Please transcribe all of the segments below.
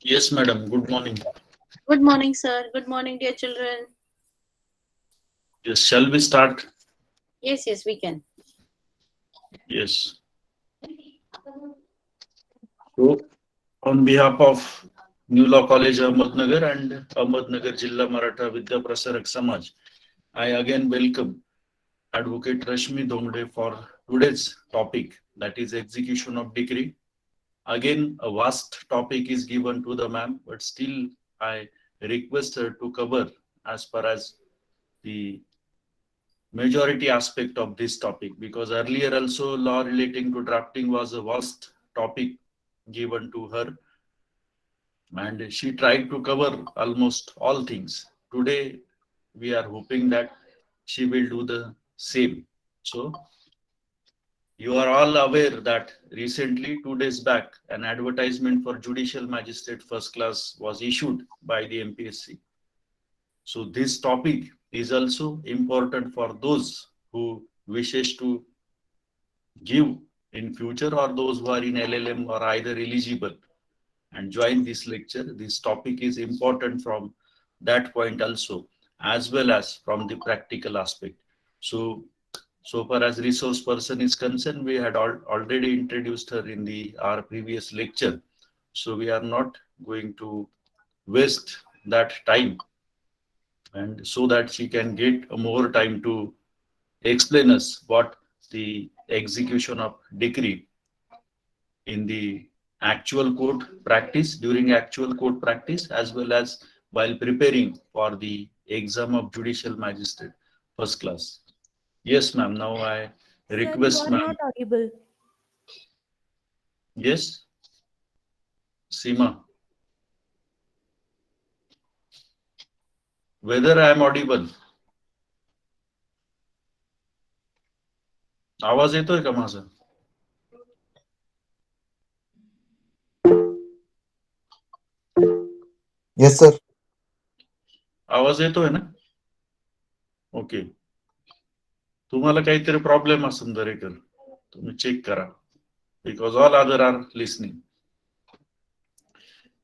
Yes, madam. Good morning. Good morning, sir. Good morning, dear children. Yes, shall we start? Yes, we can. Yes. So, on behalf of New Law College Ahmednagar and Ahmednagar Jilla Maratha Vidya Prasarak Samaj, I again welcome Advocate Rashmi Domde for today's topic, that is execution of decree. Again, a vast topic is given to the ma'am, but still I request her to cover as far as the majority aspect of this topic, because earlier also law relating to drafting was a vast topic given to her, and she tried to cover almost all things. Today we are hoping that she will do the same. So you are all aware that recently, 2 days back, an advertisement for judicial magistrate first class was issued by the MPSC. So this topic is also important for those who wishes to give in future, or those who are in LLM or either eligible and join this lecture. This topic is important from that point also, as well as from the practical aspect. So, so far as resource person is concerned, we had already introduced her in the our previous lecture. So we are not going to waste that time, and so that she can get more time to explain us what the execution of decree in the actual court practice, during actual court practice, as well as while preparing for the exam of judicial magistrate first class. Yes, ma'am. Now I Sir, you request are not ma'am. audible. Yes, Seema. Whether I am audible. आवाज येतोय का माझा? Yes, sir. आवाज येतोय ना? Okay. तुम्हाला काहीतरी problem असेल दरेकर, तुम्ही चेक करा. Because all other are listening.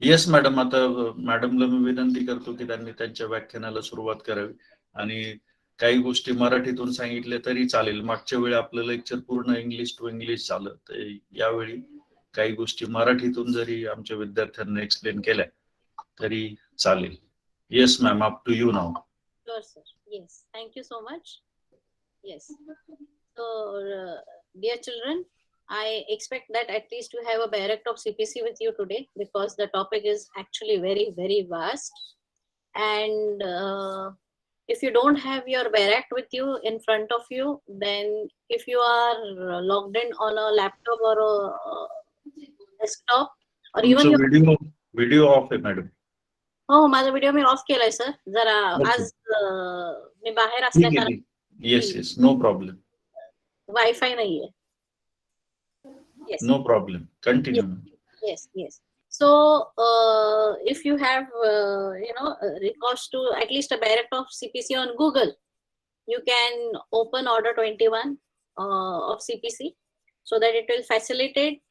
Yes madam. आता मॅडमला मी विनंती करतो की त्यांनी त्यांच्या व्याख्यानाला सुरुवात करावी, आणि काही गोष्टी मराठीतून सांगितल्या तरी चालेल. मागच्या वेळी आपलं लेक्चर पूर्ण इंग्लिश टू इंग्लिश झालं, तर यावेळी काही गोष्टी मराठीतून जरी आमच्या विद्यार्थ्यांना एक्सप्लेन केल्या तरी चालेल. Yes ma'am, up to you now. Sure, sir. Yes. Thank you so much. Yes. So, dear children, I expect that at least you have a Bayrak of CPC with you today, because the topic is actually very, very vast. And if you don't have your Bayrak with you in front of you, then if you are logged in on a laptop or a desktop, or even your video off आहे madam. हो, माझा video मी off केलाय sir. जरा Okay. आज मी बाहेर ठीक असल्या आहे. Yes yes, no problem. Wifi नाहीये. Yes. No problem, continue. Yes. So, if you have, recourse to at least a direct of CPC on Google, you can open Order 21 of CPC, so that it will facilitate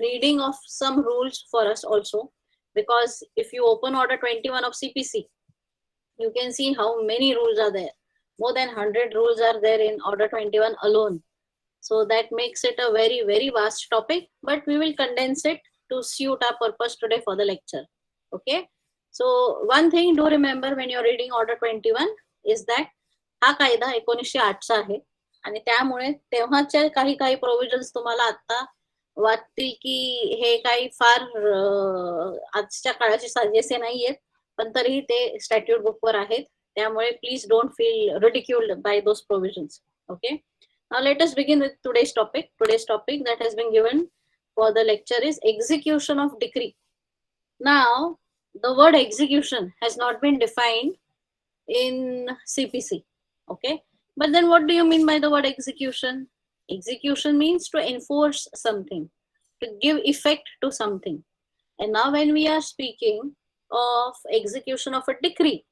reading of some rules for us also. Because if you open Order 21 of CPC, you can see how many rules are there. More than 100 rules are there in Order 21 alone. So that makes it a very, very vast topic, but we will condense it to suit our purpose today for the lecture. Okay. So one thing do remember when you're reading Order 21 is that हा कायदा 1908 चा आहे, आणि त्यामुळे तेव्हाच्या काही provisions तुम्हाला आता वाटतील की हे काही फार आजच्या काळाचे साजेसे नाहीयेत, पण तरीही ते स्टॅट्यूट बुकवर आहेत. त्यामुळे please don't feel ridiculed by those provisions. Okay. Now let us begin with today's topic. Today's topic that has been given for the lecture is execution of decree. Now, the word execution has not been defined in CPC. Okay. But then what do you mean by the word execution? Execution means to enforce something, to give effect to something. And now when we are speaking of execution of a decree,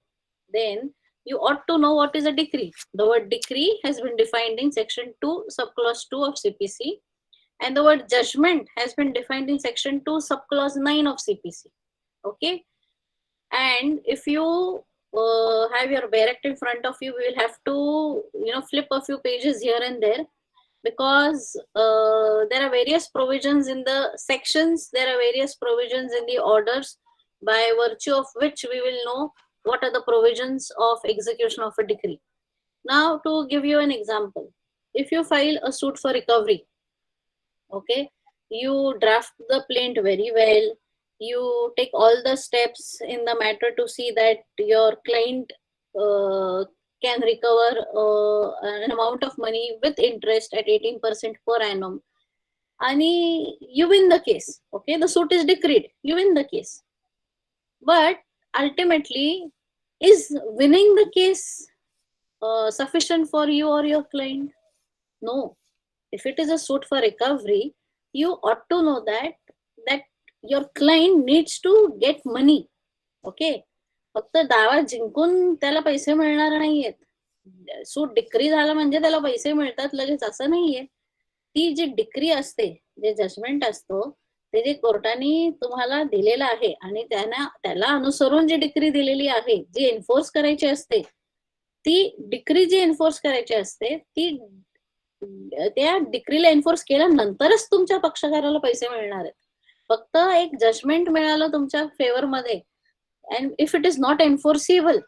then you ought to know what is a decree. The word decree has been defined in section 2 subclause 2 of CPC, and the word judgment has been defined in section 2 subclause 9 of CPC. Okay, and if you have your Barrett in front of you, we will have to flip a few pages here and there, because there are various provisions in the sections, there are various provisions in the orders, by virtue of which we will know what are the provisions of execution of a decree. Now, to give you an example, if you file a suit for recovery, okay, you draft the plaint very well, you take all the steps in the matter to see that your client can recover an amount of money with interest at 18% per annum, and you win the case. Okay, the suit is decreed, you win the case. But ultimately, is winning the case sufficient for you or your client? No. If it is a suit for recovery, you ought to know that your client needs to get money. Okay, फक्त दावा जिंकून त्याला पैसे मिळणार नाहीयेत. Suit decree झाला म्हणजे त्याला पैसे मिळतात लगेच असं नाहीये. ती जी डिक्री असते, जे जजमेंट असतो, ते जे कोर्टाने तुम्हाला दिलेलं आहे आणि त्याला अनुसरून जी डिक्री दिलेली आहे, जी एन्फोर्स करायची असते, ती डिक्री जी एन्फोर्स करायची असते, ती त्या डिक्रीला एन्फोर्स केल्यानंतरच तुमच्या पक्षकाराला पैसे मिळणार आहेत. फक्त एक जजमेंट मिळालं तुमच्या फेवर मध्ये, and if it is not enforceable,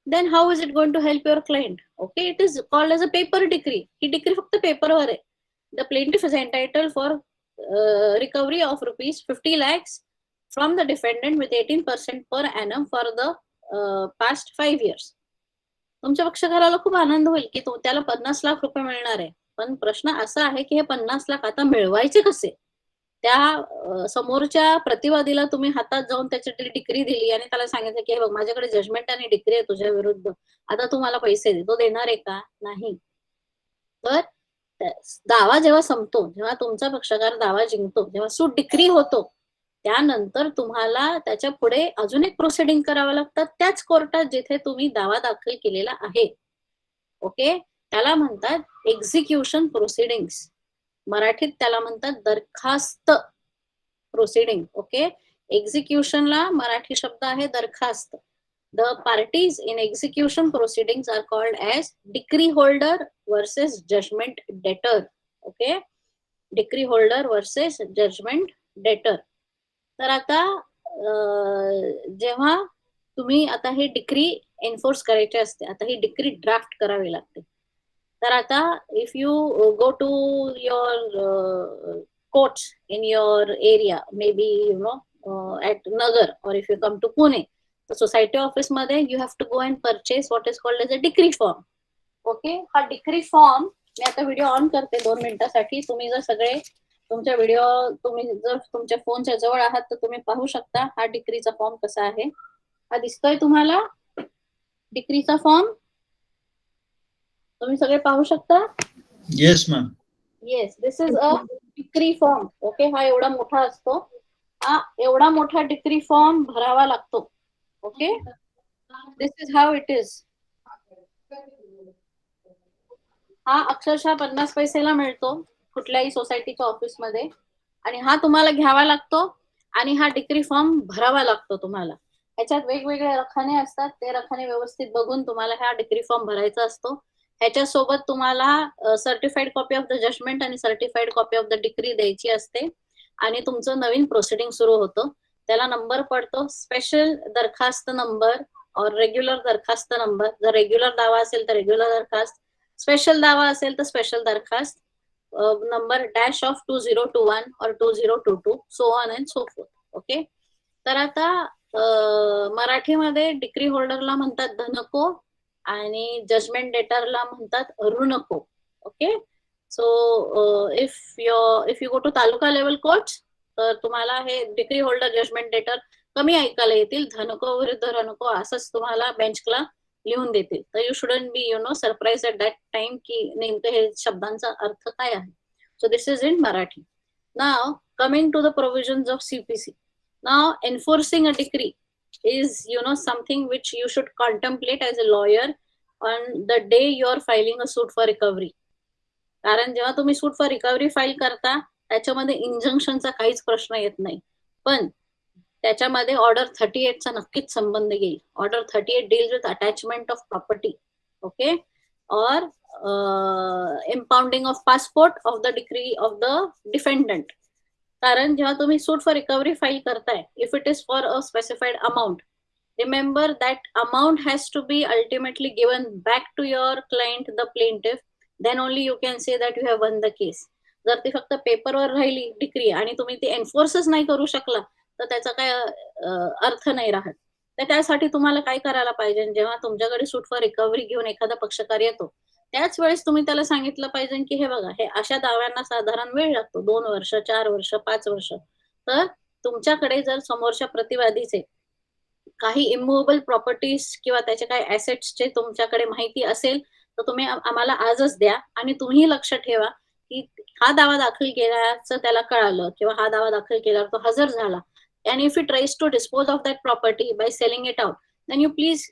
then how is it going to help your client? Okay, it is called as a paper decree. He decree फक्त पेपरवर आहे. The plaintiff is entitled for recovery of rupees 50 lakhs from the defendant with 18% per annum for the past 5 years. तुमच्या पक्षकाराला खूप आनंद होईल की त्याला 50 लाख रुपये मिळणार आहे. पण प्रश्न असा आहे की हे 50 लाख आता मिळवायचे कसे? त्या समोरच्या प्रतिवादीला तुम्ही हातात जाऊन त्याची डिक्री दिली आणि त्याला सांगितलं की बघ, माझ्याकडे जजमेंट आणि डिक्री आहे तुझ्या विरुद्ध, आता तू मला पैसे दे. तो देणार आहे का? नाही. तर दावा जेव्हा संपतो, जेव्हा तुमचा पक्षकार दावा जिंकतो, जेव्हा सूट डिक्री होतो, त्यानंतर तुम्हाला त्याच्या पुढे अजून एक प्रोसिडिंग करावं लागतात त्याच कोर्टात जिथे तुम्ही दावा दाखल केलेला आहे. ओके, त्याला म्हणतात एक्झिक्युशन प्रोसिडिंग्स. मराठीत त्याला म्हणतात दरखास्त प्रोसिडिंग. ओके, एक्झिक्युशनला मराठी शब्द आहे दरखास्त. The parties in execution proceedings are called as decree holder versus judgment debtor. Okay, decree holder versus judgment debtor. तर आता जेव्हा तुम्ही आता ही डिक्री एन्फोर्स करायची असते, आता ही डिक्री ड्राफ्ट करावी लागते. तर आता if you go to your courts in your area, maybe at Nagar, or if you come to Pune, the society office मध्ये you have to go and purchase what is called as a decree form. Okay, हा decree form मी आता video on करते 2 मिनिटासाठी. तुम्ही जर सगळे तुमच्या video तुम्ही जर तुमच्या फोनच्या जवळ आहात तर तुम्ही पाहू शकता हा डिक्रीचा फॉर्म कसा आहे. हा दिसतोय तुम्हाला डिक्रीचा फॉर्म? तुम्ही सगळे पाहू शकता? Yes ma'am. Yes, this is a decree form. Okay, हा एवढा मोठा असतो. हा एवढा मोठा डिक्री फॉर्म भरावा लागतो. Okay, this is how it is. हा अक्षरशः 50 पैसेला मिळतो कुठल्याही सोसायटीच्या ऑफिस मध्ये, आणि हा तुम्हाला घ्यावा लागतो आणि हा डिक्री फॉर्म भरावा लागतो तुम्हाला. ह्याच्यात वेगवेगळे रखाने असतात, ते रखाने व्यवस्थित बघून तुम्हाला हा डिक्री फॉर्म भरायचा असतो. ह्याच्या सोबत तुम्हाला certified copy of the judgment आणि certified copy of the decree द्यायची असते, आणि तुमचं नवीन प्रोसिडिंग सुरू होतं. त्याला नंबर पडतो स्पेशल दरखास्त नंबर और रेग्युलर दरखास्त नंबर. जर रेग्युलर दावा असेल तर रेग्युलर दरखास्त, स्पेशल दावा असेल तर स्पेशल दरखास्त नंबर डॅश ऑफ 2021 और 2022 so on and so fourth. Okay, तर आता मराठीमध्ये डिक्री होल्डरला म्हणतात धनको आणि जजमेंट डेटरला म्हणतात ऋणको. Okay, so if you go to taluka level courts तर तुम्हाला हे डिक्री होल्डर जजमेंट डेटर कमी ऐकायला येतील. धनको विरुद्ध ऋणको असंच तुम्हाला बेंचला लिहून देतील. तर you shouldn't be surprise at that time की नेमकं हे शब्दांचा अर्थ काय आहे. So this is in Marathi. Now coming to the provisions of CPC. Now enforcing a decree is something which you should contemplate as a lawyer on the day you are filing a suit for recovery. कारण जेव्हा तुम्ही suit for recovery file करता त्याच्यामध्ये इंजंक्शनचा काहीच प्रश्न येत नाही, पण त्याच्यामध्ये ऑर्डर 38चा नक्कीच संबंध येईल. Order 38 deals with attachment of property, okay, or impounding of passport of the decree of the defendant. कारण जेव्हा तुम्ही सूट फॉर रिकव्हरी फाईल करताय, if it is for a specified amount, remember that amount has to be ultimately given back to your client, the plaintiff. Then only you can say that you have won the case. जर ती फक्त पेपरवर राहिली decree आणि तुम्ही ती एन्फोर्सच नाही करू शकला तर त्याचा काय अर्थ नाही राहत. तर त्यासाठी तुम्हाला काय करायला पाहिजे, जेव्हा तुमच्याकडे सूट फॉर रिकव्हरी घेऊन एखादा पक्षकार येतो त्याच वेळेस तुम्ही त्याला सांगितलं पाहिजे की हे बघा, हे अशा दाव्यांना साधारण वेळ लागतो, 2 वर्ष, 4 वर्ष, 5 वर्ष. तर तुमच्याकडे जर समोरच्या प्रतिवादीचे काही इमूव्हेबल प्रॉपर्टीज किंवा त्याचे काही ऍसेट्सचे तुमच्याकडे माहिती असेल तर तुम्ही आम्हाला आजच द्या. आणि तुम्ही लक्ष ठेवा की हा दावा दाखल केल्याचं त्याला कळालं किंवा हा दावा दाखल केल्यावर तो हजर झाला, and if it tries to dispose of that property by selling it out, then you please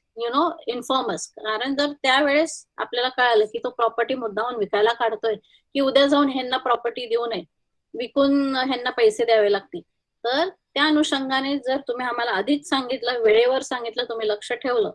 inform us. कारण जर त्यावेळेस आपल्याला कळालं की तो प्रॉपर्टी मुद्दामून विकायला काढतोय की उद्या जाऊन ह्यांना प्रॉपर्टी देऊ नये, विकून ह्यांना पैसे द्यावे लागतील, तर त्या अनुषंगाने जर तुम्ही आम्हाला आधीच सांगितलं, वेळेवर सांगितलं, तुम्ही लक्ष ठेवलं,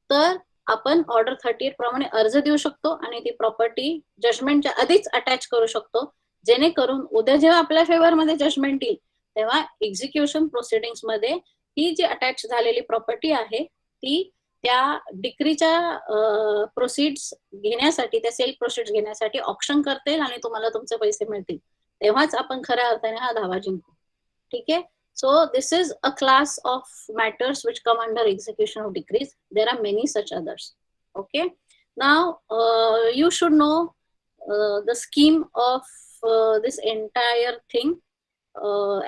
तर आपण ऑर्डर 38 प्रमाणे अर्ज देऊ शकतो आणि ती प्रॉपर्टी जजमेंटच्या आधीच अटॅच करू शकतो, जेणेकरून उद्या जेव्हा आपल्या फेवरमध्ये जजमेंट येईल तेव्हा एक्झिक्युशन प्रोसिडिंग्स मध्ये ही जी अटॅच झालेली प्रॉपर्टी आहे ती त्या डिक्रीच्या प्रोसीड्स घेण्यासाठी, त्या सेल प्रोसीड्स घेण्यासाठी ऑप्शन करतील आणि तुम्हाला तुमचे पैसे मिळतील. तेव्हाच आपण खऱ्या अर्थाने हा दावा जिंकू. ठीक आहे. So this is a class of matters which come under execution of decrees. There are many such others. Okay. Now you should know the scheme of this entire thing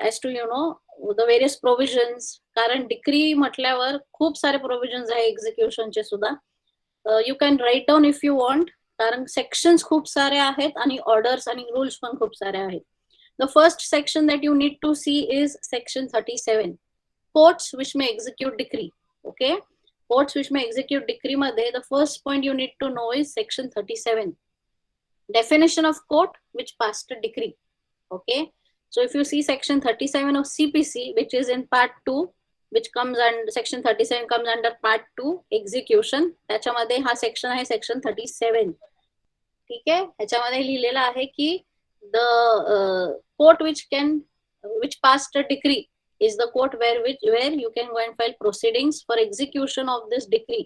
as to the various provisions. कारण decree म्हटल्यावर खूप सारे provisions आहे execution चे सुद्धा. You can write down if you want. कारण sections खूप सारे आहेत आणि orders आणि rules पण खूप सारे आहेत. The first section that you need to see is section 37. Courts which may execute decree. Okay. Courts which may execute decree मध्ये the first point you need to know is section 37. Definition of court which passed a decree. Okay. So if you see section 37 of CPC, which is in part 2, which comes under section 37 comes under part 2 execution. त्याच्यामध्ये हा section आहे section 37. ठीक आहे. ह्याच्यामध्ये लिहिलेलं आहे की the court which passed a decree is the court where you can go and file proceedings for execution of this decree,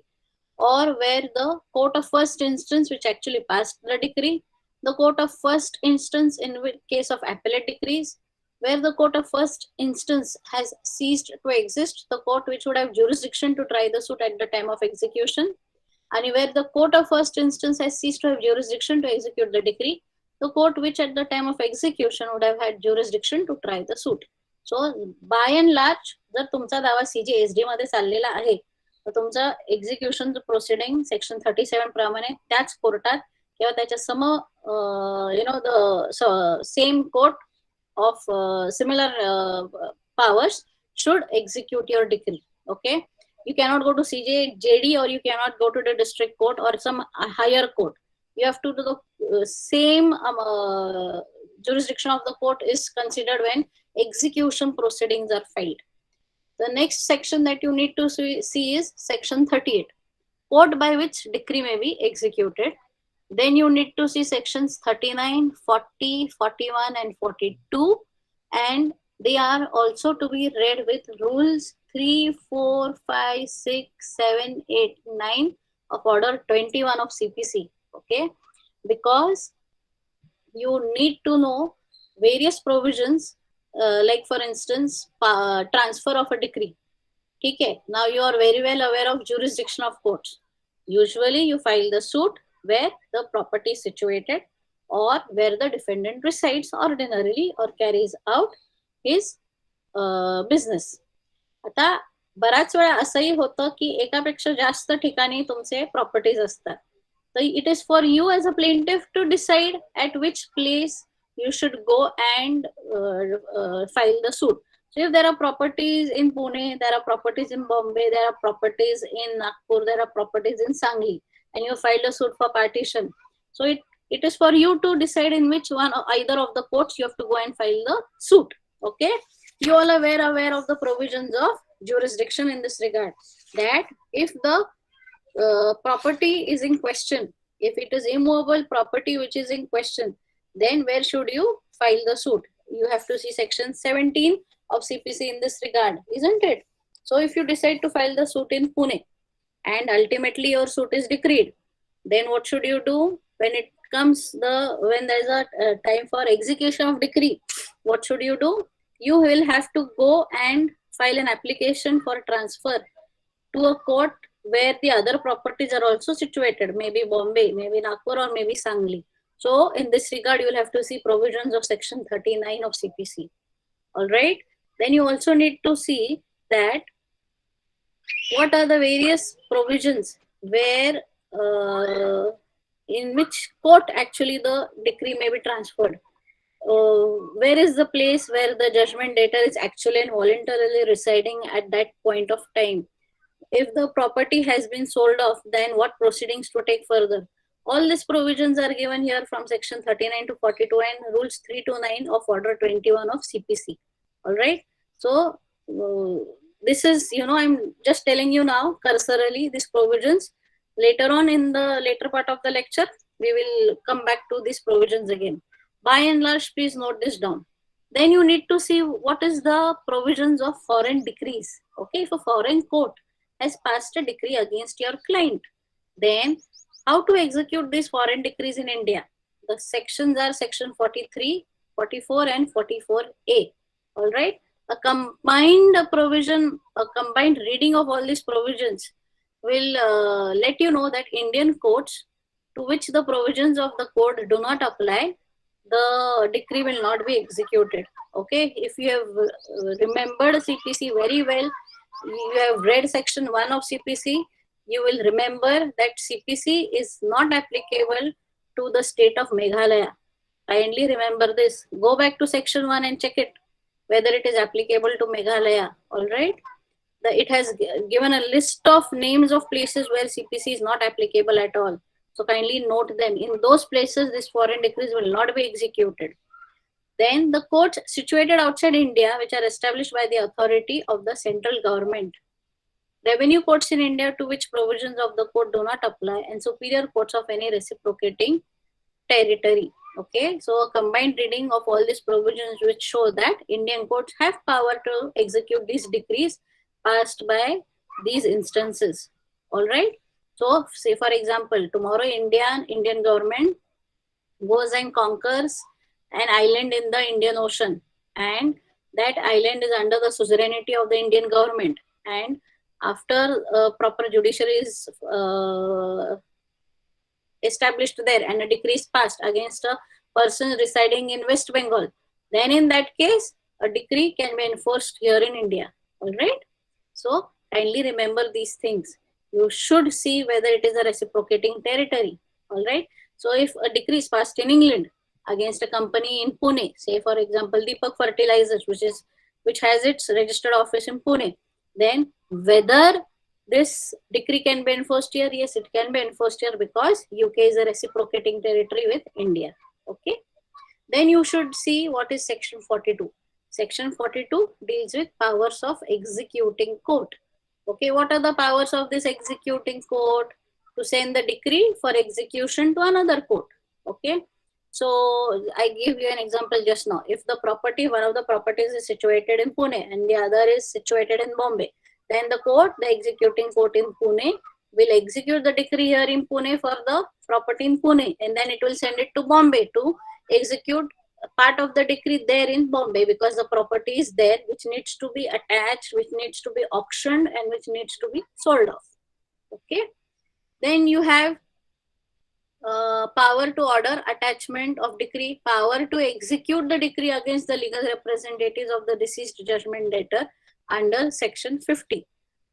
or where the court of first instance which actually passed the decree, the court of first instance in case of appellate decrees, where the court of first instance has ceased to exist, the court which would have jurisdiction to try the suit at the time of execution, and where the court of first instance has ceased to have jurisdiction to execute the decree, the court which at the time of execution would have had jurisdiction to try the suit. So by and large जर तुमचा दावा CJSD मध्ये चाललेला आहे तर तुमचा execution proceeding section 37 प्रमाणे त्याच कोर्टात किंवा त्याच्या some the same court of similar powers should execute your decree. Okay. You cannot go to CJD or you cannot go to the district court or some higher court. You have to do the same jurisdiction of the court is considered when execution proceedings are filed. The next section that you need to see is section 38, court by which decree may be executed. Then you need to see sections 39, 40, 41 and 42, and they are also to be read with rules 3, 4, 5, 6, 7, 8, 9 of order 21 of CPC. Okay, because you need to know various provisions, like for instance transfer of a decree. Okay, now you are very well aware of jurisdiction of courts. Usually you file the suit where the property is situated or where the defendant resides ordinarily or carries out his business. आता बऱ्याच वेळा असंही होतं की एकापेक्षा जास्त ठिकाणी तुमचे प्रॉपर्टीज असतात. तर it is for you as a plaintiff to decide at which place you should go and file the suit. So if there are properties in Pune, there are properties in Bombay, there are properties in Nagpur, there are properties in Sangli, and you filed a suit for partition. So it is for you to decide in which one or either of the courts you have to go and file the suit. Okay, you all are aware of the provisions of jurisdiction in this regard. That if the property is in question, if it is immovable property which is in question, then where should you file the suit? You have to see section 17 of CPC in this regard, isn't it? So if you decide to file the suit in Pune and ultimately your suit is decreed, then what should you do when it comes when there is a time for execution of decree? What should you do? You will have to go and file an application for transfer to a court where the other properties are also situated, maybe Bombay, maybe Nagpur, or maybe Sangli. So in this regard, you will have to see provisions of section 39 of CPC. All right. Then you also need to see that what are the various provisions where in which court actually the decree may be transferred. Where is the place where the judgment debtor is actually and voluntarily residing at that point of time? If the property has been sold off, then what proceedings to take further? All these provisions are given here from section 39 to 42 and rules 3 to 9 of order 21 of CPC. All right. So this is, I'm just telling you now cursorily these provisions. Later on in the later part of the lecture, we will come back to these provisions again. By and large, please note this down. Then you need to see what is the provisions of foreign decrees. Okay, if a foreign court has passed a decree against your client, then how to execute these foreign decrees in India? The sections are section 43, 44 and 44A. All right. A combined provision, a combined reading of all these provisions will let you know that Indian courts to which the provisions of the code do not apply, the decree will not be executed. Okay. If you have remembered CPC very well, you have read section 1 of CPC, you will remember that CPC is not applicable to the state of Meghalaya. Kindly remember this. Go back to section 1 and check it whether it is applicable to Meghalaya. All right. It has given a list of names of places where CPC is not applicable at all. So kindly note them. In those places, this foreign decrees will not be executed. Then the courts situated outside India, which are established by the authority of the central government. Revenue courts in India to which provisions of the code do not apply, and superior courts of any reciprocating territory. Okay, so a combined reading of all these provisions which show that Indian courts have power to execute these decrees passed by these instances. All right. So, say for example, tomorrow Indian government goes and conquers an island in the Indian Ocean, and that island is under the suzerainty of the Indian government. And after proper judiciary is established there and a decree is passed against a person residing in West Bengal, then in that case, a decree can be enforced here in India. All right. So kindly remember these things. You should see whether it is a reciprocating territory. All right. So if a decree is passed in England against a company in Pune, say for example Deepak Fertilizers, which has its registered office in Pune, then whether this decree can be enforced here, yes, it can be enforced here because UK is a reciprocating territory with India. Okay. Then you should see what is section 42. Section 42 deals with powers of executing court. Okay, what are the powers of this executing court? To send the decree for execution to another court. Okay, so I give you an example just now. If the property, one of the properties is situated in Pune and the other is situated in Bombay, then the executing court in Pune will execute the decree here in Pune for the property in Pune, and then it will send it to Bombay to execute part of the decree there in Bombay, because the property is there which needs to be attached, which needs to be auctioned, and which needs to be sold off. Okay. Then you have power to order attachment of decree, power to execute the decree against the legal representatives of the deceased judgment debtor under section 50.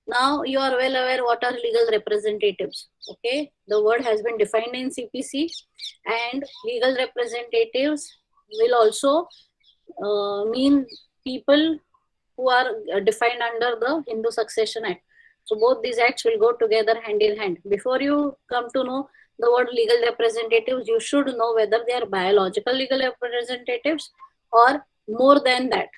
Now you are well aware what are legal representatives. Okay, the word has been defined in CPC, and legal representatives will also mean people who are defined under the Hindu Succession Act. So both these acts will go together hand in hand. Before you come to know the word legal representatives, you should know whether they are biological legal representatives or more than that.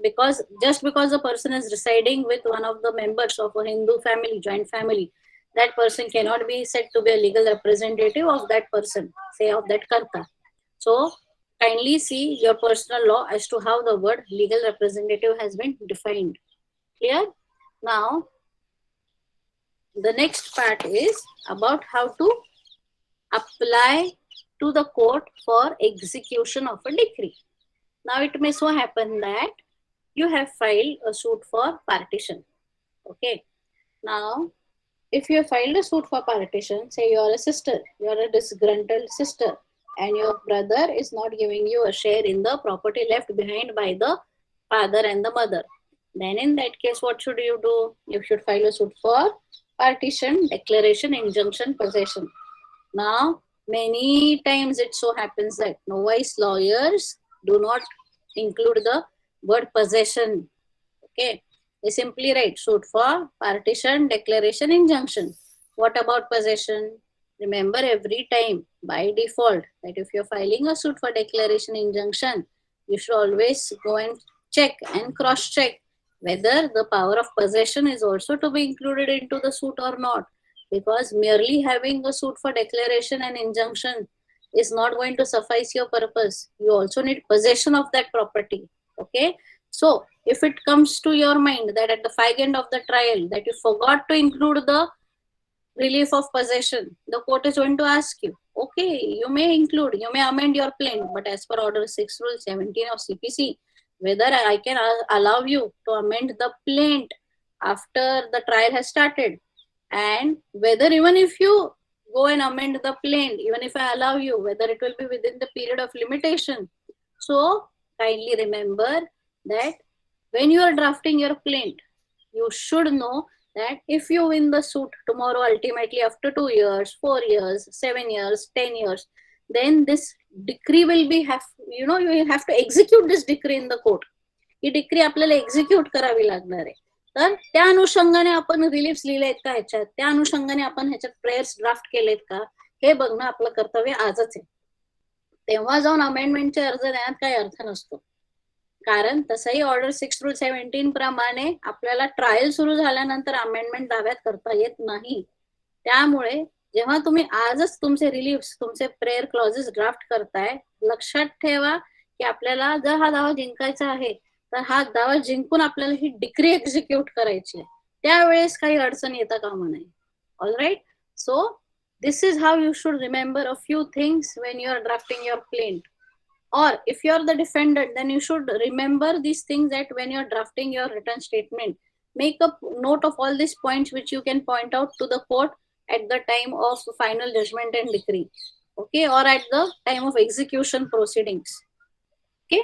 Because just because a person is residing with one of the members of a Hindu family, joint family, that person cannot be said to be a legal representative of that person, say of that karta. So kindly see your personal law as to how the word legal representative has been defined. Clear? Now, the next part is about how to apply to the court for execution of a decree. Now, it may so happen that you have filed a suit for partition. Okay. Now, if you have filed a suit for partition, say you are a sister, you are a disgruntled sister, and your brother is not giving you a share in the property left behind by the father and the mother, then in that case, what should you do? You should file a suit for partition, declaration, injunction, possession. Now, many times it so happens that novice lawyers do not include the word possession. Okay, they simply write suit for partition, declaration, injunction. What about possession? Remember every time by default that if you're filing a suit for declaration injunction, you should always go and check and cross check whether the power of possession is also to be included into the suit or not. Because merely having a suit for declaration and injunction is not going to suffice your purpose. You also need possession of that property. Okay, so if it comes to your mind that at the fag end of the trial that you forgot to include the relief of possession, the court is going to ask you, okay, you may include, you may amend your plaint, but as per order 6 rule 17 of CPC, whether I can allow you to amend the plaint after the trial has started, and whether even if you go and amend the plaint, even if I allow you, whether it will be within the period of limitation. So kindly remember that when you are drafting your plaint, you should know that if you win the suit tomorrow, ultimately after 2 years, 4 years, 7 years, 10 years, then this decree will be you will have to execute this decree in the court. He decree आपल्याला execute करावी लागणार आहे. तर त्या अनुषंगाने आपण reliefs लिहिलेत का ह्याच्यात, त्या अनुषंगाने आपण ह्याच्यात प्रेयर्स ड्राफ्ट केलेत का, हे बघणं आपलं कर्तव्य आजच आहे. तेव्हा जाऊन अमेंडमेंटचे अर्ज देण्यात काही अर्थ नसतो. कारण तसंही ऑर्डर 6 रूल 17 प्रमाणे आपल्याला ट्रायल सुरू झाल्यानंतर अमेंडमेंट दाव्यात करता येत नाही. त्यामुळे जेव्हा तुम्ही आजच तुमचे रिलीफ्स, तुमचे प्रेयर क्लॉजेस ड्राफ्ट करताय, लक्षात ठेवा की आपल्याला जर हा दावा जिंकायचा आहे तर हा दावा जिंकून आपल्याला ही डिक्री एक्झिक्यूट करायची आहे. त्यावेळेस काही अडचण येता कामा नये. All right. So this is how you should remember a few things when you are drafting your plaint. Or if you are the defendant, then you should remember these things that when you are drafting your written statement, make a note of all these points which you can point out to the court at the time of final judgment and decree. Okay, or at the time of execution proceedings. Okay.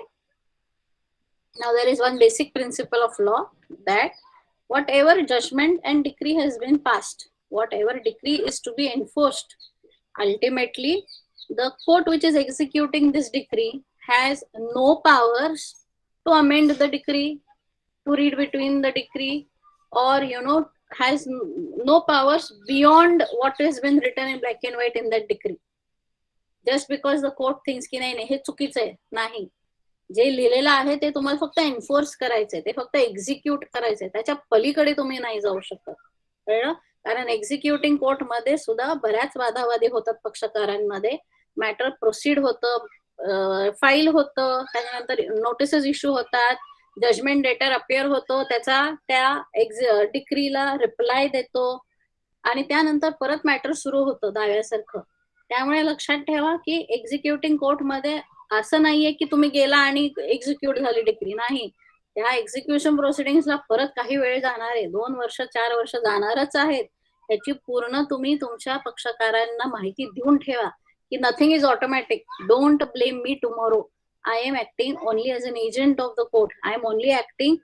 Now there is one basic principle of law that whatever judgment and decree has been passed, whatever decree is to be enforced, ultimately the court which is executing this decree has no powers to amend the decree, to read between the decree, or has no powers beyond what has been written in black and white in that decree. Just because the court thinks की नाही हे चुकीचं आहे, नाही, जे लिहिलेलं आहे ते तुम्हाला फक्त एन्फोर्स करायचंय, ते फक्त एक्झिक्यूट करायचंय, त्याच्या पलीकडे तुम्ही नाही जाऊ शकत. कळलं? कारण एक्झिक्युटिंग कोर्ट मध्ये सुद्धा बऱ्याच वादावादी होतात पक्षकारांमध्ये, मॅटर प्रोसीड होतं, फाईल होतं, त्याच्यानंतर नोटिसेस इश्यू होतात, जजमेंट लेटर अपिअर होतो, त्याचा त्या डिक्रीला रिप्लाय देतो, आणि त्यानंतर परत मॅटर सुरू होतं दाव्यासारखं. त्यामुळे लक्षात ठेवा की एक्झिक्युटिंग कोर्टमध्ये असं नाहीये की तुम्ही गेला आणि एक्झिक्यूट झाली डिक्री, नाही. त्या एक्झिक्युशन प्रोसिडिंग्सला परत काही वेळ जाणार आहे, 2 वर्ष 4 वर्ष जाणारच आहेत. त्याची पूर्ण तुम्ही तुमच्या पक्षकारांना माहिती देऊन ठेवा की nothing is automatic. Don't blame me tomorrow. I am acting only as an agent of the court. I am only acting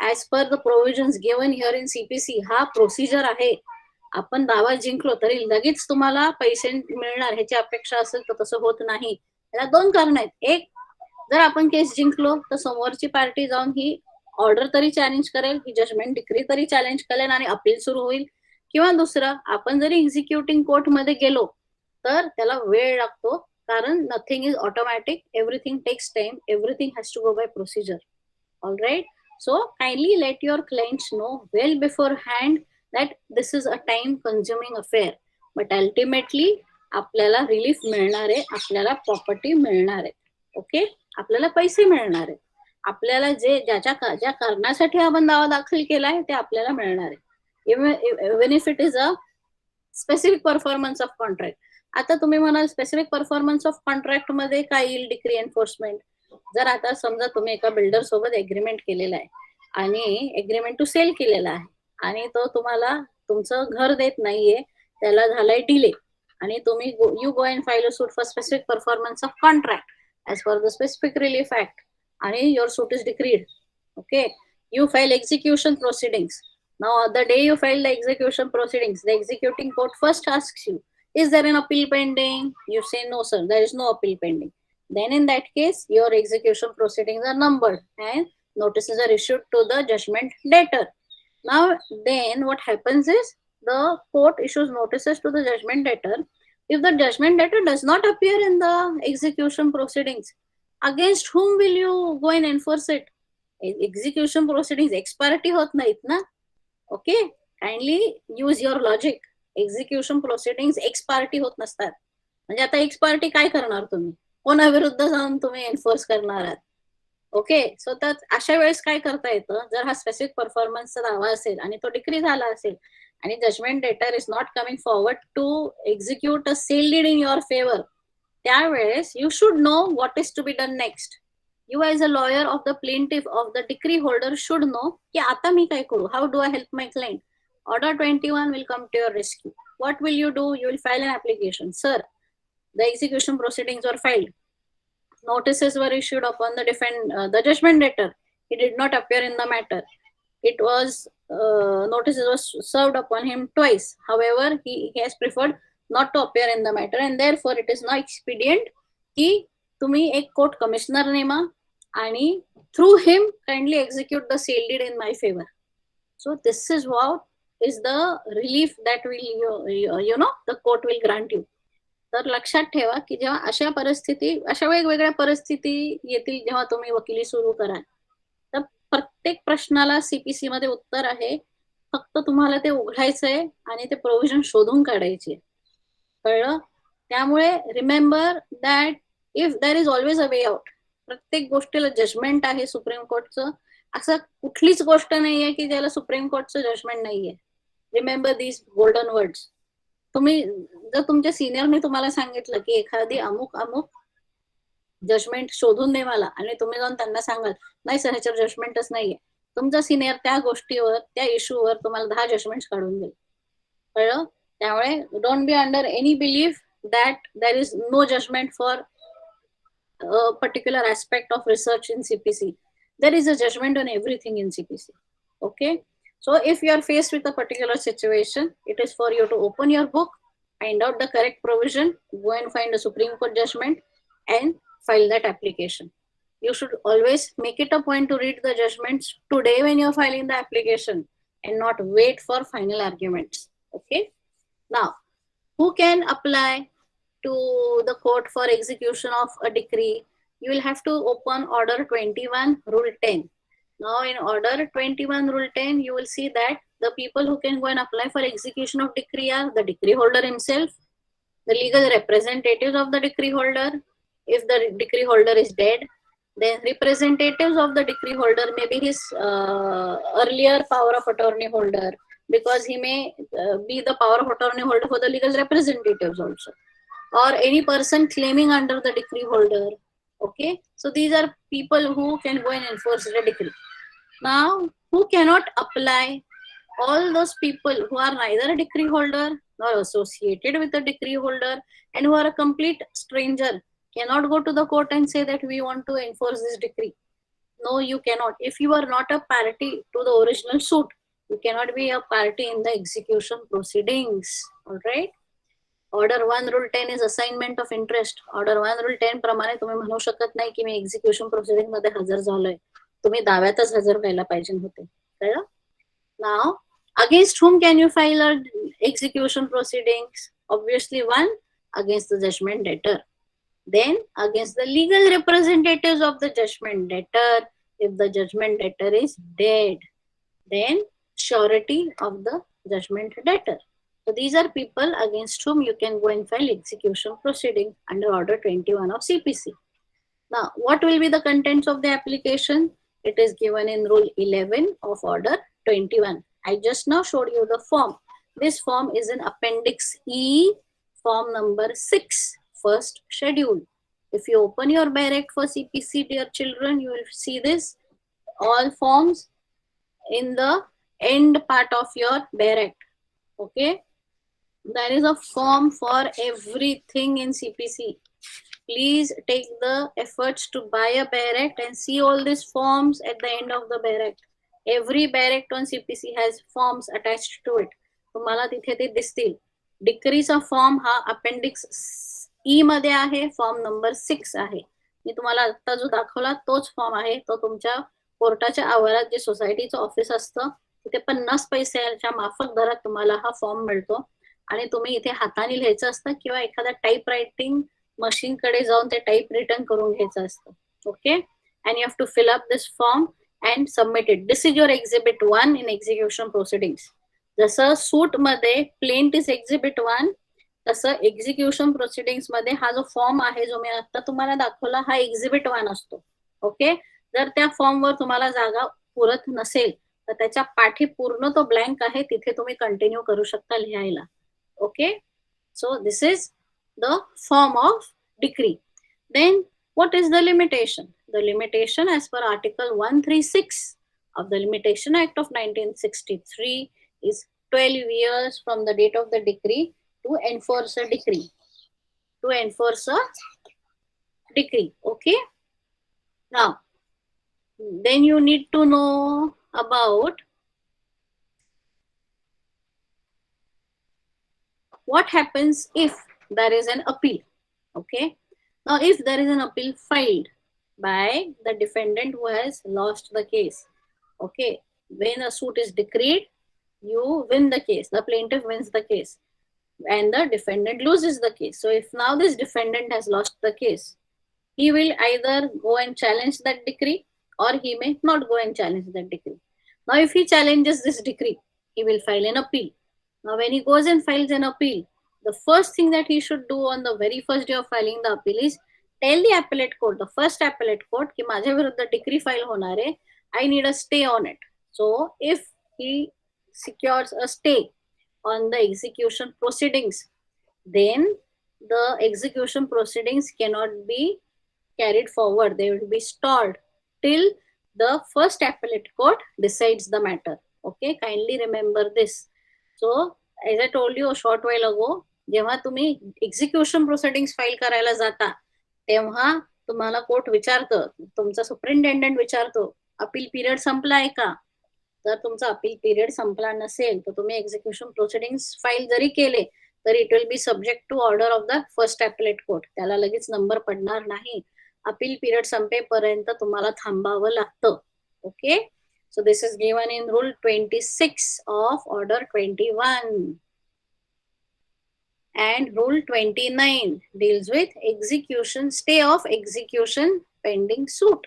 as per the provisions given here in CPC हा प्रोसिजर आहे. आपण दावा जिंकलो तरी लगेच तुम्हाला पैसे मिळणार ह्याची अपेक्षा असेल तर तसं होत नाही. त्याला दोन कारण आहेत. एक, जर आपण केस जिंकलो तर समोरची पार्टी जाऊन ही ऑर्डर तरी चॅलेंज करेल, ही जजमेंट डिक्री तरी चॅलेंज करेल आणि अपील सुरू होईल. किंवा दुसरं, आपण जरी एक्झिक्युटिंग कोर्टमध्ये गेलो तर त्याला वेळ लागतो, कारण nothing is automatic, everything takes time, everything has to go by procedure. All right. So kindly let your clients know well beforehand that this is a time consuming affair. But ultimately आपल्याला relief मिळणार आहे, आपल्याला property मिळणार आहे. Okay, आपल्याला पैसे मिळणार आहेत. आपल्याला ज्या कारणासाठी आपण दावा दाखल केलाय ते आपल्याला मिळणार आहे. Even if it is a specific performance of contract. आता तुम्ही म्हणाल स्पेसिफिक परफॉर्मन्स ऑफ कॉन्ट्रॅक्ट मध्ये काय येईल? Decree enforcement. जर आता समजा तुम्ही एका बिल्डर सोबत एग्रीमेंट केलेला आहे आणि एग्रीमेंट टू सेल केलेला आहे आणि तो तुम्हाला तुमचं घर देत नाहीये, त्याला झालाय डिले, आणि तुम्ही you go and file a suit for specific performance of contract as per the specific relief act आणि your suit is decreed. Okay, you file execution proceedings. Now, the day you file the execution proceedings, the executing court first asks you, is there an appeal pending? You say, no, sir, there is no appeal pending. Then in that case, your execution proceedings are numbered and notices are issued to the judgment debtor. Now, then what happens is the court issues notices to the judgment debtor. If the judgment debtor does not appear in the execution proceedings, against whom will you go and enforce it? Execution proceeding एक्सपायरिटी होत नाहीत ना. Okay, kindly use your logic. Execution proceeding एक्सपायरिटी होत नसतात. म्हणजे आता एक्सपायरिटी काय करणार तुम्ही? कोणाविरुद्ध जाऊन तुम्ही एन्फोर्स करणार आहात? ओके, सो तर अशा वेळेस काय करता येतं, जर हा स्पेसिफिक परफॉर्मन्सचा दावा असेल आणि तो डिक्री झाला असेल आणि judgment debtor is not coming forward to execute a sale deed in your favour, त्यावेळेस you should know what is to be done next. You as a lawyer of the plaintiff of the decree holder should know ki आता मी काय करू, how do I help my client. Order 21 will come to your rescue. What will you do? You will file an application. Sir, the execution proceedings were filed, notices were issued upon the judgment debtor. He did not appear in the matter. It was notices was served upon him twice. However, he has preferred not to appear in the matter, and therefore it is now expedient ki तुम्ही एक court commissioner नेमा आणि through him kindly execute the sale deed in my favour. So this is what is the relief that will you know the court will grant you. तर लक्षात ठेवा की जेव्हा अशा वेगवेगळ्या परिस्थिती येतील जेव्हा तुम्ही वकिली सुरू कराल, तर प्रत्येक प्रश्नाला सीपीसी मध्ये उत्तर आहे. फक्त तुम्हाला ते उघडायचंय आणि ते प्रोव्हिजन शोधून काढायचे. कळलं? त्यामुळे remember that if there is always a way out. प्रत्येक गोष्टीला जजमेंट आहे सुप्रीम कोर्टचं. असं कुठलीच गोष्ट नाहीये की ज्याला सुप्रीम कोर्टचं जजमेंट नाहीये. Remember these golden words. तुम्ही जर तुमच्या सिनियरने तुम्हाला सांगितलं की एखादी अमुक जजमेंट शोधून दे मला, आणि तुम्ही जाऊन त्यांना सांगाल नाही सर ह्याच्यावर जजमेंटच नाहीये, तुमचा सिनियर त्या गोष्टीवर त्या इश्यूवर तुम्हाला 10 जजमेंट काढून देईल. कळलं? त्यामुळे don't be under any belief that there is no judgment for a particular aspect of research in CPC. There is a judgment on everything in CPC. Okay, so if you are faced with a particular situation, it is for you to open your book, find out the correct provision, go and find a Supreme Court judgment and file that application. You should always make it a point to read the judgments today when you are filing the application and not wait for final arguments. Okay, now who can apply to the court for execution of a decree? You will have to open order 21 rule 10. Now in order 21 rule 10, you will see that the people who can go and apply for execution of decree are the decree holder himself, the legal representatives of the decree holder. If the decree holder is dead, then representatives of the decree holder may be his earlier power of attorney holder, because he may be the power of attorney holder for the legal representatives also, or any person claiming under the decree holder. Okay, so these are people who can go and enforce the decree. Now, who cannot apply? All those people who are neither a decree holder nor associated with a decree holder and who are a complete stranger cannot go to the court and say that we want to enforce this decree. No, you cannot. If you are not a party to the original suit, you cannot be a party in the execution proceedings. All right. Order 1 Rule 10 is assignment of interest. Order 1 Rule 10 प्रमाणे तुम्ही म्हणू शकत नाही की मी execution proceeding मध्ये हजर झालोय. तुम्ही दाव्यातच हजर व्हायला पाहिजे होते. कळलं? Now, against whom can you file a execution proceedings? Obviously, one, against the judgment debtor. Then against the legal representatives of the judgment debtor. If the judgment debtor is dead, then surety of the judgment debtor. So these are people against whom you can go and file execution proceeding under Order 21 of CPC. Now, what will be the contents of the application? It is given in Rule 11 of Order 21. I just now showed you the form. This form is in Appendix E, form number 6, first schedule. If you open your barrack for CPC, dear children, you will see this, all forms in the end part of your barrack. Okay. There is a form for everything in CPC. Please take the efforts to buy a barrack and see all these forms at the end of the barrack. Every barrack on CPC has forms attached to it. तुम्हाला तिथे ते दिसतील. डिक्रीचा form हा appendix ई मध्ये आहे, form number 6 आहे. मी तुम्हाला आता जो दाखवला तोच फॉर्म आहे. तो तुमच्या कोर्टाच्या आवारात जे सोसायटीचं ऑफिस असतं तिथे 50 पैशाच्या माफक दरात तुम्हाला हा फॉर्म मिळतो आणि तुम्ही इथे हाताने लिहायचं असतं किंवा एखाद्या टाईप रायटिंग मशीन कडे जाऊन ते टाईप रिटर्न करून घ्यायचं असतं. Okay, and you have to fill up this form and submit it. This is your exhibit 1 in execution proceedings. जसं सूट मध्ये plaint is exhibit 1, तसं execution proceedings मध्ये हा जो फॉर्म आहे जो मी आता तुम्हाला दाखवला हा exhibit 1 असतो. ओके, जर त्या फॉर्म वर तुम्हाला जागा पुरत नसेल तर त्याच्या पाठी पूर्ण तो ब्लँक आहे, तिथे तुम्ही कंटिन्यू करू शकता लिहायला. Okay, so this is the form of decree. Then what is the limitation? The limitation as per Article 136 of the Limitation Act of 1963 is 12 years from the date of the decree to enforce a decree. To enforce a decree. Okay. Now, then you need to know about what happens if there is an appeal. Okay. Now, if there is an appeal filed by the defendant who has lost the case, okay, when a suit is decreed, you win the case, the plaintiff wins the case, and the defendant loses the case. So, if now this defendant has lost the case, he will either go and challenge that decree or he may not go and challenge that decree. Now, if he challenges this decree, he will file an appeal. Now, when he goes and files an appeal, the first thing that he should do on the very first day of filing the appeal is tell the appellate court, the first appellate court, ki माझ्या विरुद्ध decree file होणार आहे, I need a stay on it. So if he secures a stay on the execution proceedings, then the execution proceedings cannot be carried forward. They will be stalled till the first appellate court decides the matter. Okay, kindly remember this. So as I told you a short while ago, जेव्हा तुम्ही execution proceedings file करायला जाता तेव्हा तुम्हाला court विचारतं, तुमचा सुपरिंटेंडंट विचारतो appeal period संपलाय का. जर तुमचा अपील पिरियड संपला नसेल तर तुम्ही एक्झिक्युशन प्रोसिडिंग्स फाईल जरी केले तरी it will be subject to order of the first appellate court. त्याला लगेच नंबर पडणार नाही. अपील पिरियड संपेपर्यंत तुम्हाला थांबावं लागतं. Okay, so this is given in rule 26 of order 21. And Rule 29 deals with execution, stay of execution pending suit.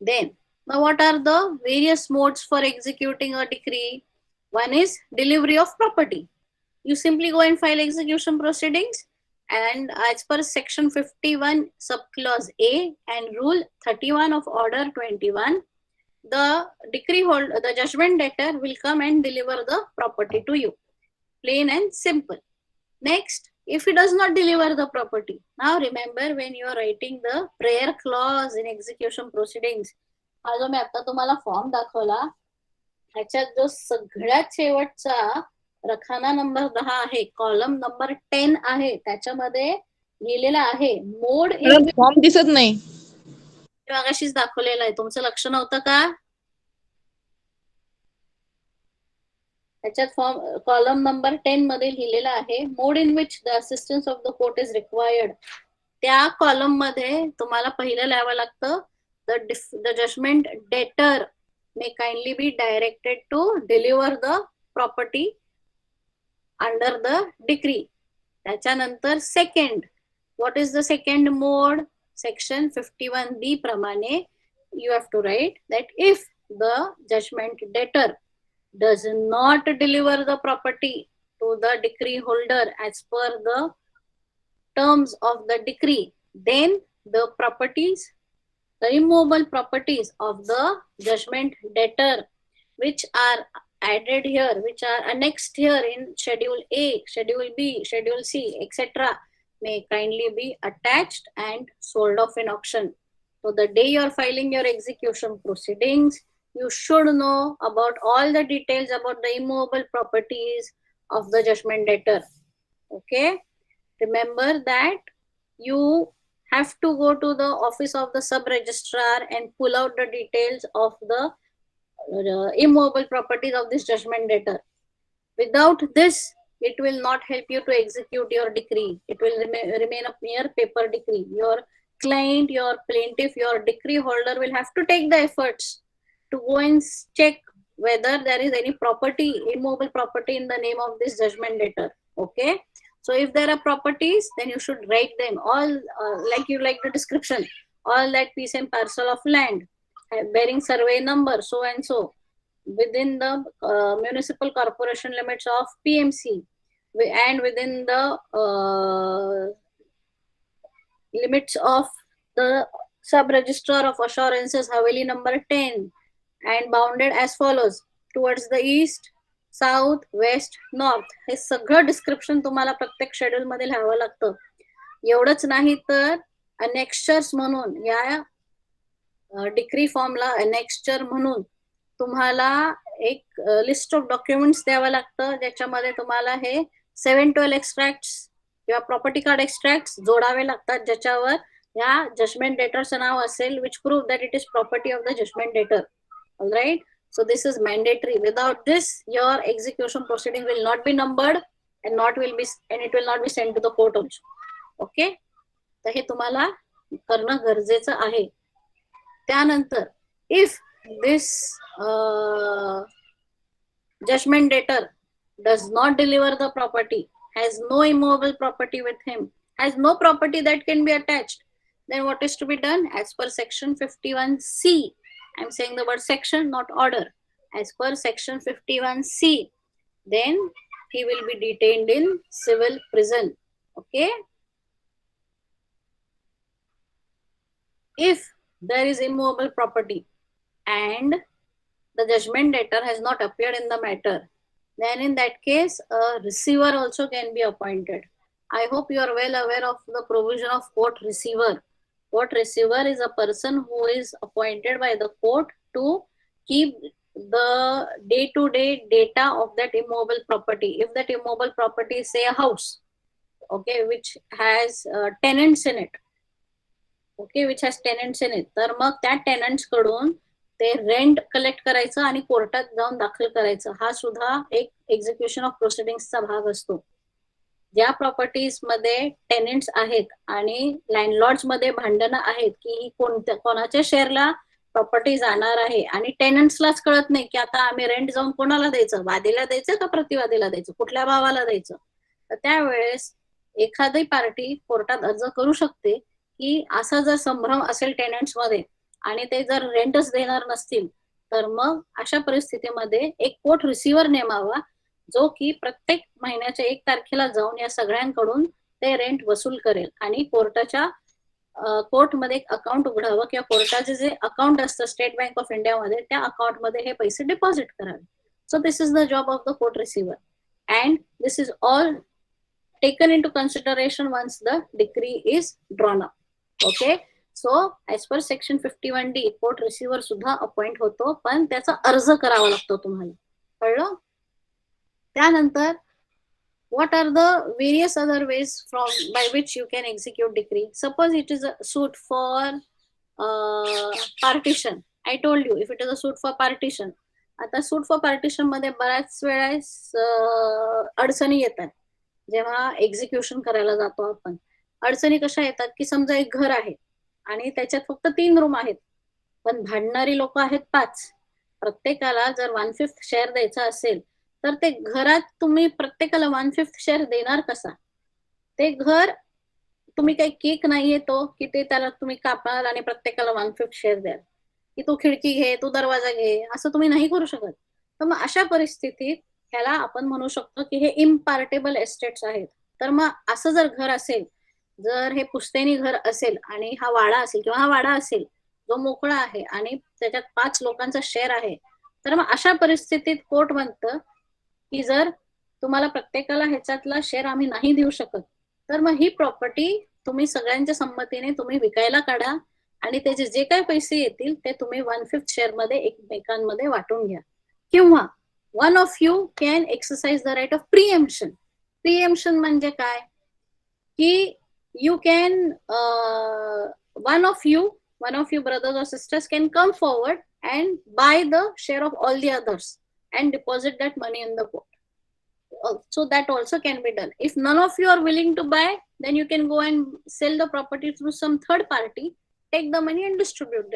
Then, now what are the various modes for executing a decree? One is delivery of property. You simply go and file execution proceedings, and as per section 51 subclause A and Rule 31 of Order 21, the decree holder, the judgment debtor will come and deliver the property to you. Plain and simple. Next, if he does not deliver the property, now remember when you are writing the prayer clause in execution proceedings, हा जो मी आता तुम्हाला form दाखवला ह्याच्यात जो सगळ्यात शेवटचा रखाना number 10 आहे, कॉलम नंबर 10 आहे, त्याच्यामध्ये लिहिलेला आहे मोड इन. फॉर्म दिसत नाही. मागाशीच दाखवलेलं आहे, तुमचं लक्ष नव्हतं का? त्याच्यात फॉर्म कॉलम नंबर 10 मध्ये लिहिलेलं आहे, mode in which the assistance of the court is required. त्या कॉलम मध्ये तुम्हाला पहिलं लिहावं लागतं, the judgment debtor may kindly be directed to deliver the property under the decree. त्याच्यानंतर second, what is the second mode? Section 51B प्रमाणे you have to write that if the judgment debtor does not deliver the property to the decree holder as per the terms of the decree, then the properties, the immovable properties of the judgment debtor, which are added here, which are annexed here in Schedule A, Schedule B, Schedule C, etc., may kindly be attached and sold off in auction. So the day you are filing your execution proceedings, you should know about all the details about the immovable properties of the judgment debtor. Okay, remember that you have to go to the office of the sub registrar and pull out the details of the immovable properties of this judgment debtor. Without this, it will not help you to execute your decree. It will remain a mere paper decree. Your client, your plaintiff, your decree holder will have to take the efforts to go and check whether there is any property, immovable property in the name of this judgment debtor. Okay. So if there are properties, then you should write them all like you like the description, all that piece and parcel of land bearing survey number so and so within the municipal corporation limits of PMC and within the limits of the sub registrar of assurances Haveli number 10 and bounded as follows towards the east, south, west, north, हे सगळं description तुम्हाला प्रत्येक schedule मध्ये लिहावं लागतं. एवढंच नाही तर अनेक्स्चर्स म्हणून या डिक्री फॉर्मला अनेक्स्चर म्हणून तुम्हाला एक लिस्ट ऑफ डॉक्युमेंट्स द्यावं लागतं, ज्याच्यामध्ये तुम्हाला हे 712 एक्स्ट्रॅक्ट्स किंवा प्रॉपर्टी कार्ड एक्स्ट्रॅक्ट्स जोडावे लागतात, ज्याच्यावर या जजमेंट डेटरचं नाव असेल, which prove that it is property of the judgment debtor. Alright, so this is mandatory. Without this, your execution proceeding will not be numbered and it will not be sent to the court also. Okay, तर हे तुम्हाला करणं गरजेचं आहे. त्यानंतर if this judgment debtor does not deliver the property, has no immovable property with him, has no property that can be attached, then what is to be done? As per section 51C, I'm saying the word section, not order. As per section 51C, then he will be detained in civil prison. Okay. If there is immovable property and the judgment debtor has not appeared in the matter, then in that case a receiver also can be appointed. I hope you are well aware of the provision of court receiver. Court receiver is a person who is appointed by the court to keep the day-to-day data of that immovable property. If that immovable property is say a house, okay, which has tenants in it, okay, which has tenants in it, तर मग त्या tenants कडून ते rent collect करायचं आणि कोर्टात जाऊन दाखल करायचं, हा सुद्धा एक एक्झिक्युशन ऑफ प्रोसिडिंग्सचा भाग असतो. ज्या प्रॉपर्टीज मध्ये टेनेंट्स आहेत आणि लँडलॉर्ड्स मध्ये भांडणं आहेत की कोणाच्या शेअरला प्रॉपर्टी जाणार आहे आणि टेनंट्सलाच कळत नाही की आता आम्ही रेंट जाऊन कोणाला द्यायचं, वादीला द्यायचं का प्रतिवादीला द्यायचं, कुठल्या भावाला द्यायचं, तर त्यावेळेस एखादी पार्टी कोर्टात अर्ज करू शकते की असा जर संभ्रम असेल टेनंट्स मध्ये आणि ते जर रेंटच देणार नसतील, तर मग अशा परिस्थितीमध्ये एक कोर्ट रिसिव्हर नेमावा, जो की प्रत्येक महिन्याच्या 1 तारखेला जाऊन या सगळ्यांकडून ते रेंट वसूल करेल आणि कोर्टाच्या कोर्टमध्ये एक अकाउंट उघडावं किंवा कोर्टाचे जे अकाउंट असतं स्टेट बँक ऑफ इंडिया मध्ये, त्या अकाउंट मध्ये हे पैसे डिपॉझिट करावे. So this is the job of the court receiver and this is all taken into consideration once the decree is drawn up. Okay, so as per section 51D court receiver सुद्धा appoint होतो, पण त्याचा अर्ज करावा लागतो तुम्हाला, कळलं? त्यानंतर what are the various other ways by which you can execute decree? Suppose it is a suit for partition, I told you if it is a suit for partition. आता सूट फॉर पार्टिशन मध्ये बऱ्याच वेळेस अडचणी येतात जेव्हा execution करायला जातो आपण. अडचणी कशा येतात की समजा एक घर आहे आणि त्याच्यात फक्त 3 रूम आहेत, पण भांडणारी लोक आहेत 5. प्रत्येकाला जर 1/5 शेअर द्यायचा असेल तर ते घरात तुम्ही प्रत्येकाला 1/5 शेअर देणार कसा? ते घर तुम्ही काही केक नाहीये तो की ते त्याला तुम्ही कापाल आणि प्रत्येकाला 1/5 शेअर द्याल, की तू खिडकी घे, तू दरवाजा घे, असं तुम्ही नाही करू शकत. तर मग अशा परिस्थितीत ह्याला आपण म्हणू शकतो की हे इम्पार्टेबल एस्टेट्स आहेत. तर मग असं जर घर असेल, जर हे पुश्तैनी घर असेल आणि हा वाडा असेल किंवा हा वाडा असेल जो मोकळा आहे आणि त्याच्यात 5 लोकांचा शेअर आहे, तर मग अशा परिस्थितीत कोर्ट म्हणतं की जर तुम्हाला प्रत्येकाला ह्याच्यातला शेअर आम्ही नाही देऊ शकत, तर मग ही प्रॉपर्टी तुम्ही सगळ्यांच्या संमतीने तुम्ही विकायला काढा आणि त्याचे जे काही पैसे येतील ते तुम्ही 1/5 शेअर मध्ये एकमेकांमध्ये वाटून घ्या. किंवा one of you can exercise the right of preemption. Preemption म्हणजे काय की you can one of you brothers or sisters can come forward and buy the share of all the others and deposit that money in the court. So that also can be done. If none of you are willing to buy, then you can go and sell the property through some third party, take the money and distribute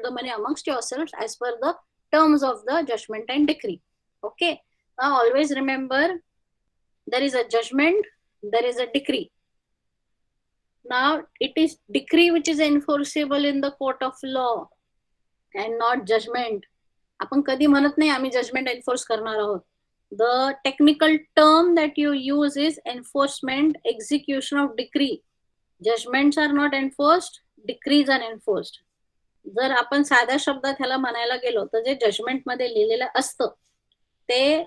the money amongst yourselves as per the terms of the judgment and decree. Okay, now always remember, there is a judgment, there is a decree. Now it is decree which is enforceable in the court of law and not judgment. आपण कधी म्हणत नाही आम्ही judgement enforce करणार आहोत. The technical term that you use is enforcement execution of decree. Judgments are not enforced, decrees are enforced. जर आपण साध्या शब्दात ह्याला म्हणायला गेलो तर जे जजमेंट मध्ये लिहिलेलं असतं ते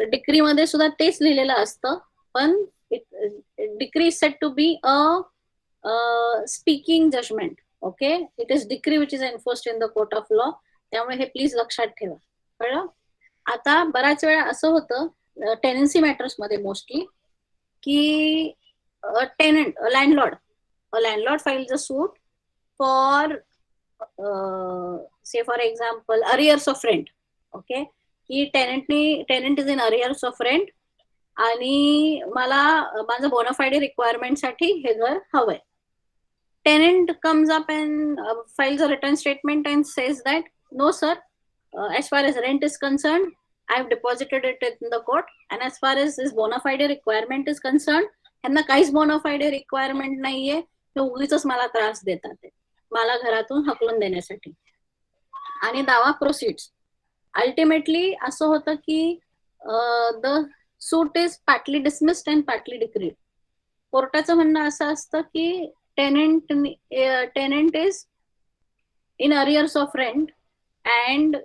डिक्री मध्ये सुद्धा तेच लिहिलेलं असतं, पण decree is said to be a speaking judgment. Okay, it is decree which is enforced in the court of law. त्यामुळे हे प्लीज लक्षात ठेवा. कळलं? आता बऱ्याच वेळा असं होतं टेनन्सी मॅटर्स मध्ये मोस्टली की tenant landlord files a suit for say for example arrears of rent. Okay, की tenant is in arrears of rent आणि मला माझं बोनाफाईड रिक्वायरमेंट साठी हे घर हवंय. Tenant comes up and files a written statement and says that no sir, as far as rent is concerned, I have deposited it in the court, and as far as this bona fide requirement is concerned, ह्यांना काहीच bona fide requirement नाहीये, ते उगीच मला त्रास देतात ते मला घरातून हकलून देण्यासाठी. आणि दावा प्रोसीड्स. अल्टिमेटली असं होतं की the suit is partly dismissed and partly decreed. कोर्टाचं म्हणणं असं असतं की tenant is in arrears of rent and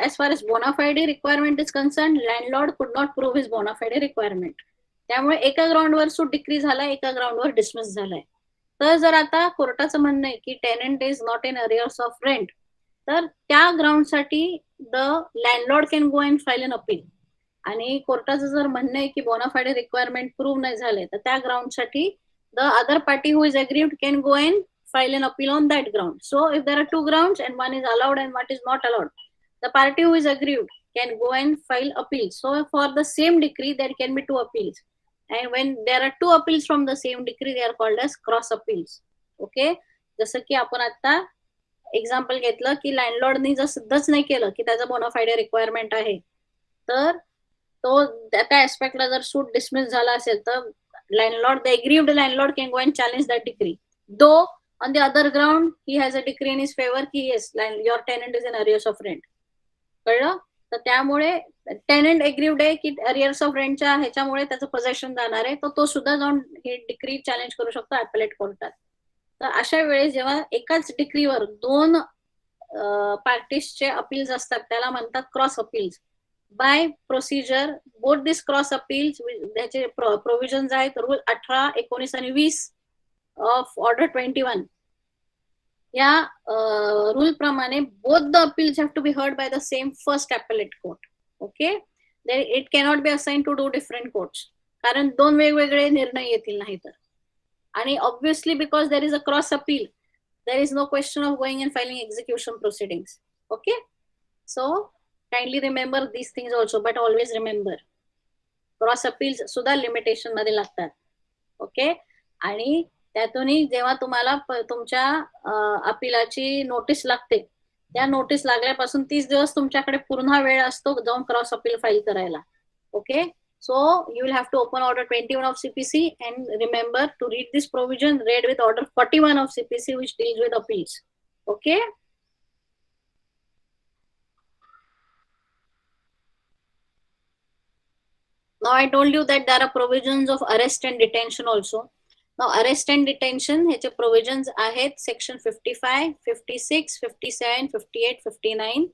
as far as bona fide requirement is concerned, landlord could not prove his bona fide requirement. त्यामुळे एका ग्राउंडवर suit decree झालाय, एका ग्राउंडवर डिसमिस झालाय. तर जर आता कोर्टाचं म्हणणं आहे की tenant is not in arrears of rent, तर त्या ग्राउंडसाठी the landlord can go and file an appeal. आणि कोर्टाचं जर म्हणणं आहे की bona fide requirement प्रूव्ह नाही झाले, तर त्या ग्राउंडसाठी the other party who is aggrieved can go and file an appeal on that ground. So if there are 2 grounds and one is allowed and what is not allowed, the party who is aggrieved can go and file appeals. So for the same decree there can be 2 appeals, and when there are 2 appeals from the same decree they are called as cross appeals. Okay, जसं की आपण आता example घेतलं की लँडलॉर्डनी जर सिद्धच नाही केलं की त्याचा बोनाफाईड रिक्वायरमेंट आहे, तर तो त्या ऍस्पेक्टला जर सूट डिसमिस झाला असेल तर landlord, the aggrieved landlord can go and challenge that decree. दो on the other ground he has a decree in his favor की yes, your tenant is in arrears of rent. कळलं? तर त्यामुळे tenant aggrieved आहे की arrears of रेंटच्या ह्याच्यामुळे त्याचं पोझेशन जाणार आहे, तर तो सुद्धा जाऊन ही डिक्री चॅलेंज करू शकतो ॲपेलेट कोर्टात. तर अशा वेळेस जेव्हा एकाच डिक्रीवर 2 पार्टीजचे अपील्स असतात त्याला म्हणतात cross appeals. By procedure both this cross appeals, त्याचे प्रोव्हिजन्स आहेत रूल 18, 19 आणि 20 of order 21. या रूल प्रमाणे both the appeals have to be heard by the same first appellate court. Okay, it cannot be assigned to 2 different courts, कारण 2 वेगवेगळे निर्णय येतील नाही तर. And obviously, because there is a cross appeal, there is no question of going and filing execution proceedings. Okay, so kindly remember these things also, but always remember cross appeals सुद्धा limitation मध्ये लागतात. Okay, आणि त्यातूनही जेव्हा तुम्हाला तुमच्या अपिलाची notice लागते, त्या नोटीस लागल्यापासून 30 दिवस तुमच्याकडे पूर्ण वेळ असतो जाऊन क्रॉस अपील फाईल करायला. Okay, so you will have to open order 21 of CPC and remember to read this provision read with order 41 of CPC which deals with appeals. Okay. Now I told you that there are provisions of arrest and detention also. Now arrest and detention ह्याचे provisions आहेत section 55, 56, 57, 58, 59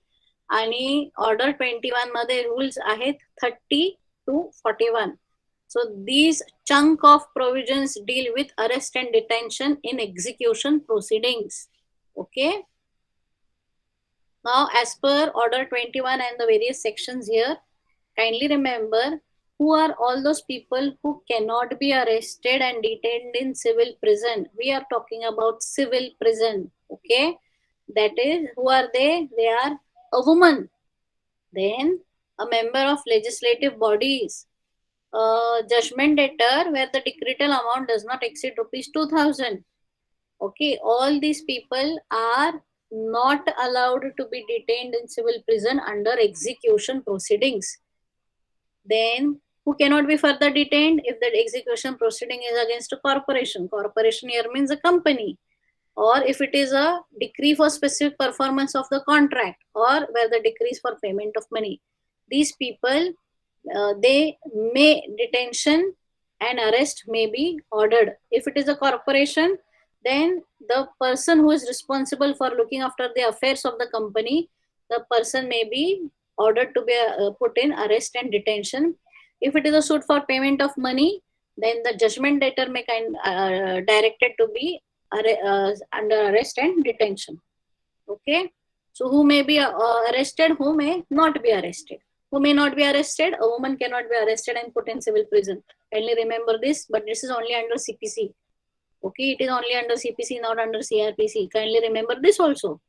आणि order 21 मध्ये rules आहेत 30 to 41. So these chunk of provisions deal with arrest and detention in execution proceedings. Okay. Now as per order 21 and the various sections here, kindly remember who are all those people who cannot be arrested and detained in civil prison. We are talking about civil prison. Okay, that is, who are they? They are a woman, then a member of legislative bodies, a judgment debtor where the decretal amount does not exceed rupees 2000. Okay, all these people are not allowed to be detained in civil prison under execution proceedings. Then who cannot be further detained if the execution proceeding is against a corporation. Corporation here means a company, or if it is a decree for specific performance of the contract, or where the decree is for payment of money. These people, they may detention and arrest may be ordered. If it is a corporation, then the person who is responsible for looking after the affairs of the company, the person may be ordered to be put in arrest and detention. If it is a suit for payment of money, then the judgment debtor may directed to be under arrest and detention. Okay, so who may be arrested, who may not be arrested. Who may not be arrested? A woman cannot be arrested and put in civil prison. Kindly remember this, but this is only under CPC. Okay, it is only under CPC, not under CRPC. Kindly remember this also.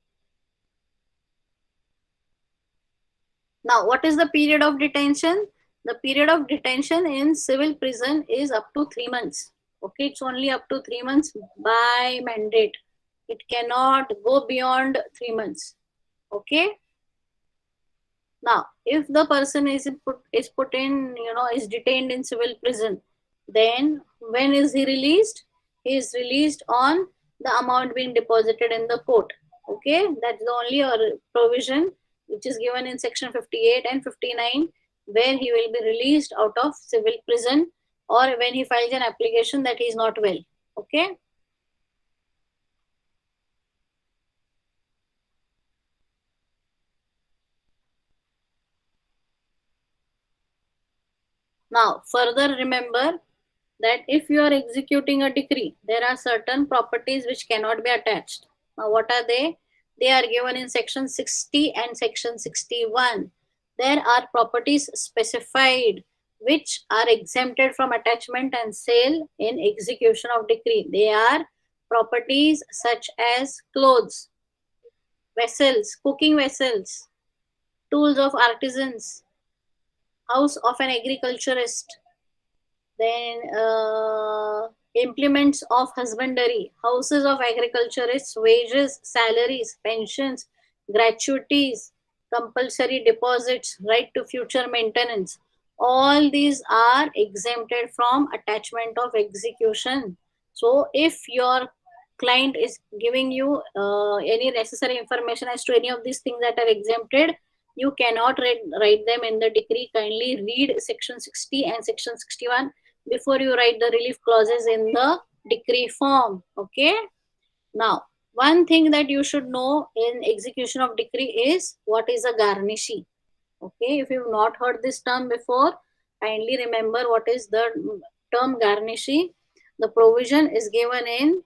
Now, what is the period of detention? The period of detention in civil prison is up to 3 months. Okay, it's only up to 3 months by mandate. It cannot go beyond 3 months. Okay. Now, if the person is put in, is detained in civil prison, then when is he released? He is released on the amount being deposited in the court. Okay, that's the only provision which is given in section 58 and 59, where he will be released out of civil prison, or when he files an application that he is not well. Okay. Now, further remember that if you are executing a decree, there are certain properties which cannot be attached. Now, what are they? They are given in section 60 and section 61. There are properties specified which are exempted from attachment and sale in execution of decree. They are properties such as clothes, vessels, cooking vessels, tools of artisans, house of an agriculturist, then implements of husbandry, houses of agriculturists, wages, salaries, pensions, gratuities, compulsory deposits, right to future maintenance. All these are exempted from attachment of execution. So if your client is giving you any necessary information as to any of these things that are exempted, you cannot write them in the decree. Kindly read section 60 and section 61 before you write the relief clauses in the decree form. Okay. Now, one thing that you should know in execution of decree is what is a garnishee. Okay, if you've not heard this term before, kindly remember what is the term garnishee. The provision is given in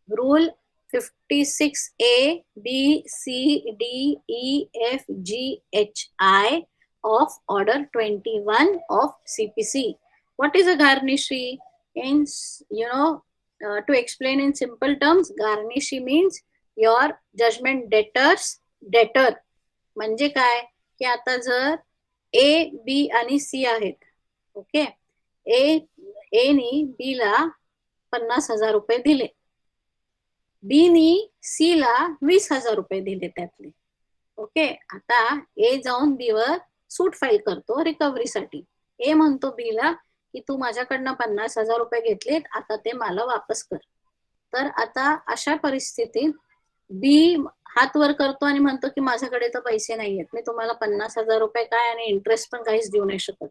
Rule 56A, B, C, D, E, F, G, H, I of Order 21 of CPC. What is a garnishee? In To explain in simple terms, garnishee means your judgment debtor's debtor. म्हणजे काय की आता जर A B आणि सी आहेत, okay, ए नी B ला 50,000 रुपये दिले, B नी सी ला 20,000 रुपये दिले त्यातले, ओके. आता ए जाऊन बी वर सूट फाईल करतो रिकव्हरीसाठी. ए म्हणतो बी ला की तू माझ्याकडनं 50,000 रुपये घेतलेत, आता ते मला वापस कर. तर आता अशा परिस्थितीत बी हात वर करतो आणि म्हणतो की माझ्याकडे तर पैसे नाहीयेत, मी तुम्हाला 50,000 रुपये काय आणि इंटरेस्ट पण काहीच देऊ नाही शकत.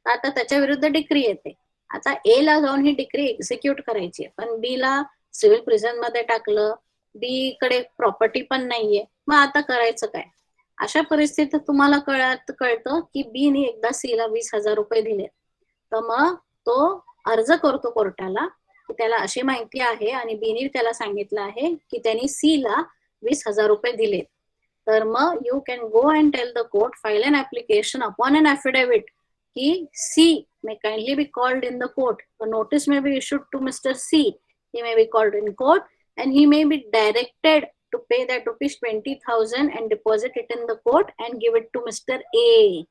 आता त्याच्या विरुद्ध डिक्री येते. आता ए ला जाऊन ही डिक्री एक्झिक्यूट करायची, पण बी ला सिव्हिल प्रिझन मध्ये टाकलं, बी कडे प्रॉपर्टी पण नाहीये, मग आता करायचं काय? अशा परिस्थितीत तुम्हाला कळतं की बी ने एकदा सी ला 20,000 रुपये दिले, तर मग तो अर्ज करतो कोर्टाला की त्याला अशी माहिती आहे आणि बीने त्याला सांगितलं आहे की त्यांनी सी ला 20,000 रुपये दिले. तर मग you can go and tell the court, file an application upon an affidavit कि C may kindly be called in the court. A notice may be issued to Mr. C. He may be called in court and he may be directed to pay that rupees 20,000 and deposit it in the court and give it to Mr. A.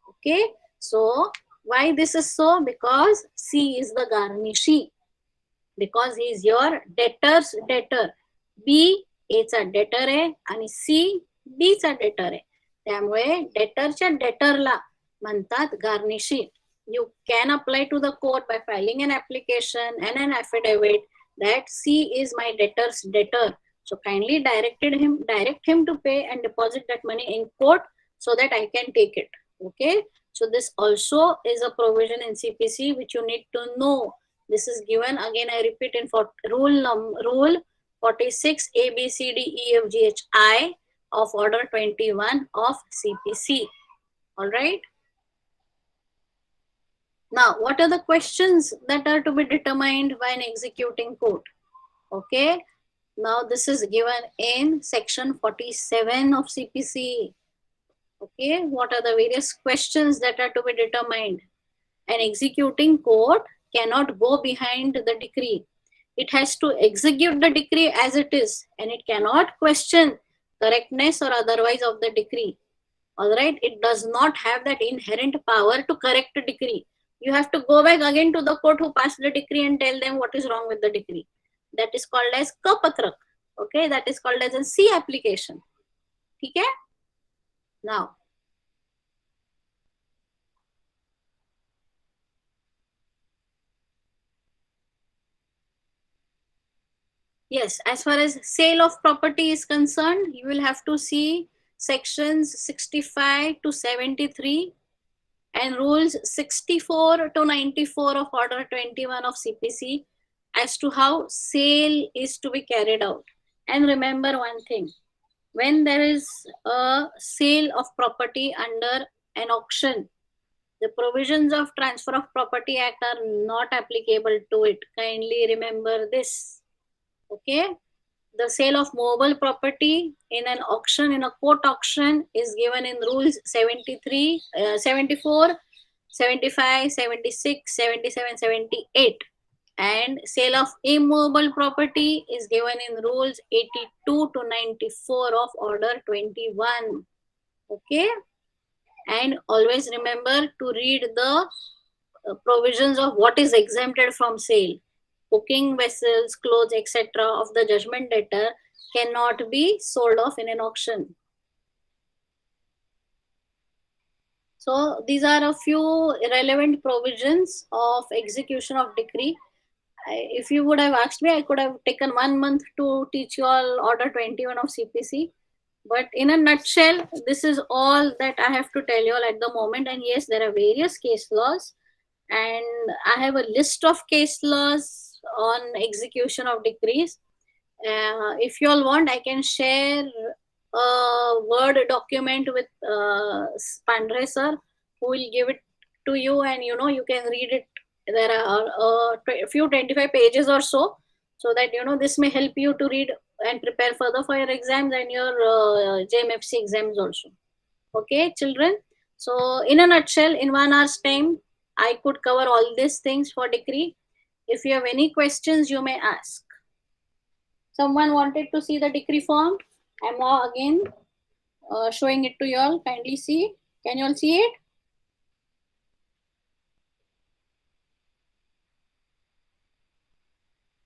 Okay. So why this is so? Because C is the garnishee. Because he is your debtor's debtor. B A चा debtor आहे आणि C B चा debtor आहे. त्यामुळे debtorच्या debtorला म्हणतात garnishee. You can apply to the court by filing an application and an affidavit that C is my debtor's debtor. So kindly direct him to pay and deposit that money in court so that I can take it. Okay. So this also is a provision in CPC which you need to know. This is given again, I repeat, in rule 46 A B C D E F G H I of order 21 of CPC. All right. Now, what are the questions that are to be determined by an executing court? Okay. Now, this is given in section 47 of CPC. Okay. What are the various questions that are to be determined? An executing court cannot go behind the decree. It has to execute the decree as it is, and it cannot question correctness or otherwise of the decree. All right. It does not have that inherent power to correct the decree. You have to go back again to the court who passed the decree and tell them what is wrong with the decree. That is called as kapatrak. Okay. That is called as a C application. Okay. Now, yes, as far as sale of property is concerned, you will have to see sections 65 to 73 and rules 64 to 94 of order 21 of CPC as to how sale is to be carried out. And remember one thing, when there is a sale of property under an auction, the provisions of Transfer of Property Act are not applicable to it. Kindly remember this. Okay, the sale of movable property in an auction, in a court auction, is given in rules 73, 74, 75, 76, 77, 78. And sale of immovable property is given in rules 82 to 94 of order 21. Okay, and always remember to read the provisions of what is exempted from sale. Cooking vessels, clothes, etc. of the judgment debtor cannot be sold off in an auction. So these are a few relevant provisions of execution of decree. If you would have asked me, I could have taken 1 month to teach you all order 21 of CPC. But in a nutshell, this is all that I have to tell you all at the moment. And yes, there are various case laws. And I have a list of case laws on execution of decrees. If you all want, I can share a Word document with Pandre sir, who will give it to you, and you can read it. There are a few 25 pages or so that this may help you to read and prepare further for your exams and your JMFC exams also. Okay, children. So in a nutshell, in 1 hour's time, I could cover all these things for decree. If you have any questions, you may ask. Someone wanted to see the decree form. I'm now again showing it to you all. Kindly see. Can you all see it?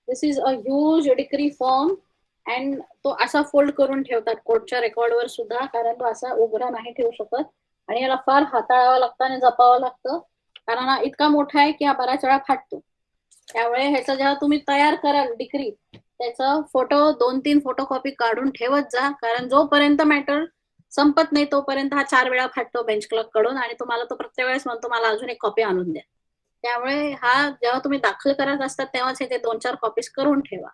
This is a huge decree form. And तो असा fold करून ठेवतात कोर्टच्या रेकॉर्डवर सुद्धा, कारण तो असा उघडा नाही ठेवू शकत आणि याला फार हाताळावं लागतं आणि जपावं लागतं, कारण हा इतका मोठा आहे की हा बऱ्याच वेळा फाटतो. त्यामुळे ह्याचा जेव्हा तुम्ही तयार कराल डिक्री, त्याचा फोटो 2-3 फोटोकॉपी काढून ठेवत जा, कारण जोपर्यंत मॅटर संपत नाही तोपर्यंत हा 4 वेळा फाटतो बेंच क्लर्क कडून आणि तुम्हाला तो प्रत्येक वेळेस म्हणतो मला अजून एक कॉपी आणून द्या. त्यामुळे हा जेव्हा तुम्ही दाखल करत असतात तेव्हाच हे 2-4 कॉपीज करून ठेवा.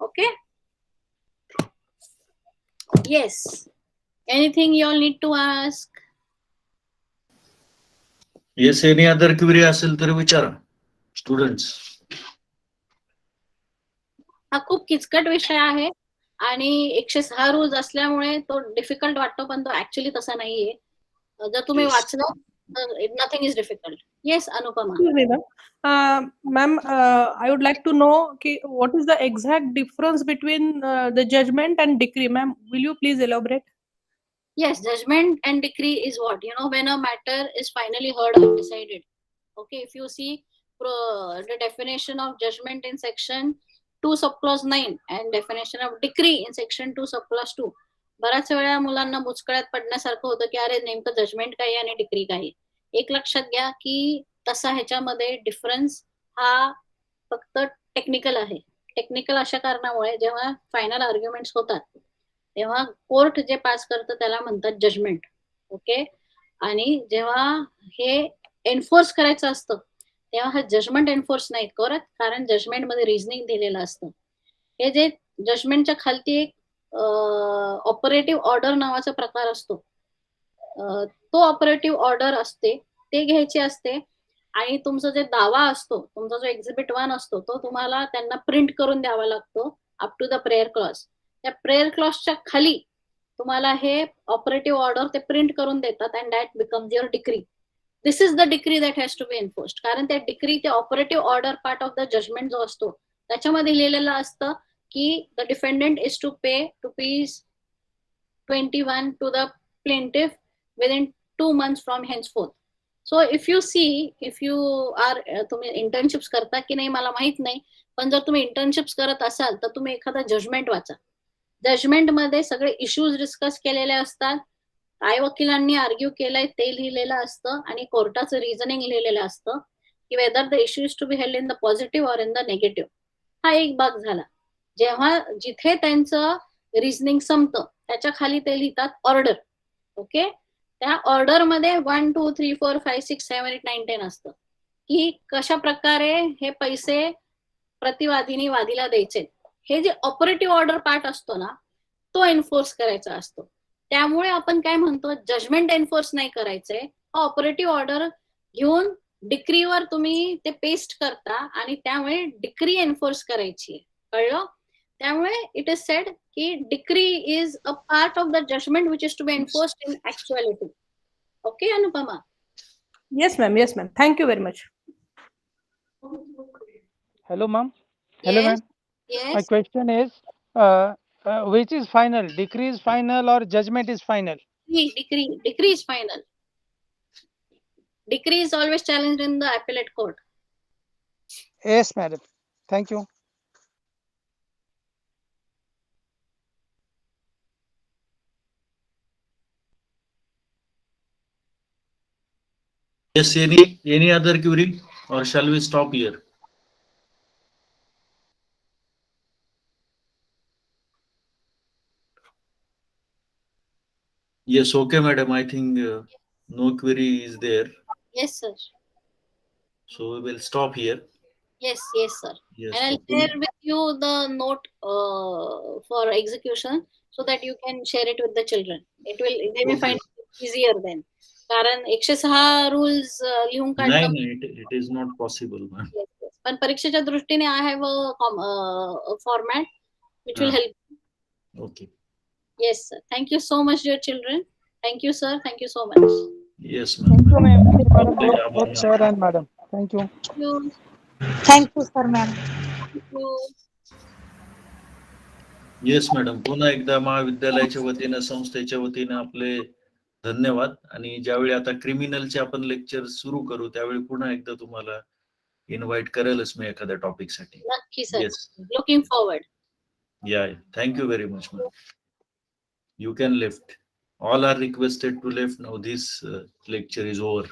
Okay. Yes. Anything you all need to ask? Yes, any other query असेल तर विचारा स्टुडंट्स. हा खूप किचकट विषय आहे आणि 106 रूल्स असल्यामुळे तो डिफिकल्ट वाटतो, पण तो ऍक्च्युअली तसा नाहीये. जर तुम्ही Yes. वाचलं तर nothing is difficult. Yes Anupama. Excuse me, ma'am. Ma'am, I would like to know what is the exact difference between the judgment and decree, ma'am. Will you please elaborate? Yes, judgment and decree is what? When a matter is finally heard or decided. Okay, if you see the definition of judgment in section 2 subclause 9 and definition of decree in section 2 subclause 2, बऱ्याच वेळा मुलांना बुचकळ्यात पडण्यासारखं होतं की अरे नेमकं judgement काय आणि decree काय. एक लक्षात घ्या की तसा ह्याच्यामध्ये डिफरन्स हा फक्त टेक्निकल आहे. टेक्निकल अशा कारणामुळे जेव्हा फायनल आर्ग्युमेंट्स होतात तेव्हा कोर्ट जे पास करतं त्याला म्हणतात जजमेंट. ओके. आणि जेव्हा हे एन्फोर्स करायचं असतं तेव्हा हा जजमेंट एन्फोर्स नाही करत, कारण जजमेंट मध्ये रिझनिंग दिलेलं असतं. हे जे जजमेंटच्या खालती एक ऑपरेटिव्ह ऑर्डर नावाचा प्रकार असतो, तो ऑपरेटिव्ह ऑर्डर असते ते घ्यायची असते आणि तुमचा जे दावा असतो, तुमचा जो एक्झिबिट 1 असतो तो तुम्हाला त्यांना प्रिंट करून द्यावा लागतो up to the prayer clause. त्या प्रेयर क्लॉजच्या खाली तुम्हाला हे ऑपरेटिव्ह ऑर्डर ते प्रिंट करून देतात and that becomes your decree. This is the decree that has to be enforced. कारण त्या डिक्री ते operative order part of the judgment जो असतो त्याच्यामध्ये लिहिलेलं असतं की the डिफेंडंट is to pay ₹21 to the plaintiff within 2 months from henceforth. So if you are तुम्ही इंटर्नशिप्स करता की नाही मला माहित नाही, पण जर तुम्ही इंटर्नशिप्स करत असाल तर तुम्ही एखादा जजमेंट वाचा. जजमेंट मध्ये सगळे इश्यूज डिस्कस केलेले असतात, काय वकिलांनी आर्ग्यू केलंय ते लिहिलेलं असतं आणि कोर्टाचं रिझनिंग लिहिलेलं असतं की whether the issue is to be held in the positive or in the negative. हा एक भाग झाला. जेव्हा जिथे त्यांचं रिझनिंग संपतं त्याच्या खाली ते लिहितात ऑर्डर. ओके. त्या ऑर्डर मध्ये 1, 2, 3, 4, 5, 6, 7, 8, 9, 10 असतं की कशा प्रकारे हे पैसे प्रतिवादीने वादीला द्यायचे. हे जे ऑपरेटिव्ह ऑर्डर पार्ट असतो ना तो एन्फोर्स करायचा असतो. त्यामुळे आपण काय म्हणतो, जजमेंट एन्फोर्स नाही करायचंय, हा ऑपरेटिव्ह ऑर्डर घेऊन डिक्रीवर तुम्ही ते पेस्ट करता आणि त्यामुळे डिक्री एन्फोर्स करायची. कळलं? त्यामुळे इट इज सेड की decree is a part of the judgment which is to be enforced in actuality. Okay Anupama? Yes, ma'am. Yes, ma'am. Thank you very much. Hello, ma'am. Hello, Yes. ma'am. My Yes. question is, which is final? Decree is final or judgment is final? Decree is final. Decree is always challenged in the appellate court. Yes, madam. Thank you. Yes, any other query or shall we stop here? Yes, okay, madam. I think no query is there. Yes, sir. So we will stop here. Yes, sir. Yes. And I'll okay. share with you the note for execution so that you can share it with the children. They may Okay. find it easier then. कारण 106 rules लिहून नाही काढणं. नाही, it is not possible, ma'am. Yes, yes. पण परीक्षेच्या दृष्टीने I have a format which will help. Okay. Yes, sir. Thank you so much, dear children. Thank you, sir. Thank you so much. Yes, ma'am. Thank you, ma'am. Okay, Both sir and madam. Thank you. Thank you. Thank you sir ma'am. Yes madam, पुन्हा एकदा महाविद्यालयाच्या वतीनं संस्थेच्या वतीनं आपले धन्यवाद. आणि ज्यावेळी आता क्रिमिनलचे आपण लेक्चर सुरू करू त्यावेळी पुन्हा एकदा तुम्हाला इन्व्हाइट करेलच मी एखाद्या टॉपिक साठी. नक्की sir. Yes, looking forward. Yeah, thank you very much ma'am. You can lift. All are requested to lift now. This lecture is over.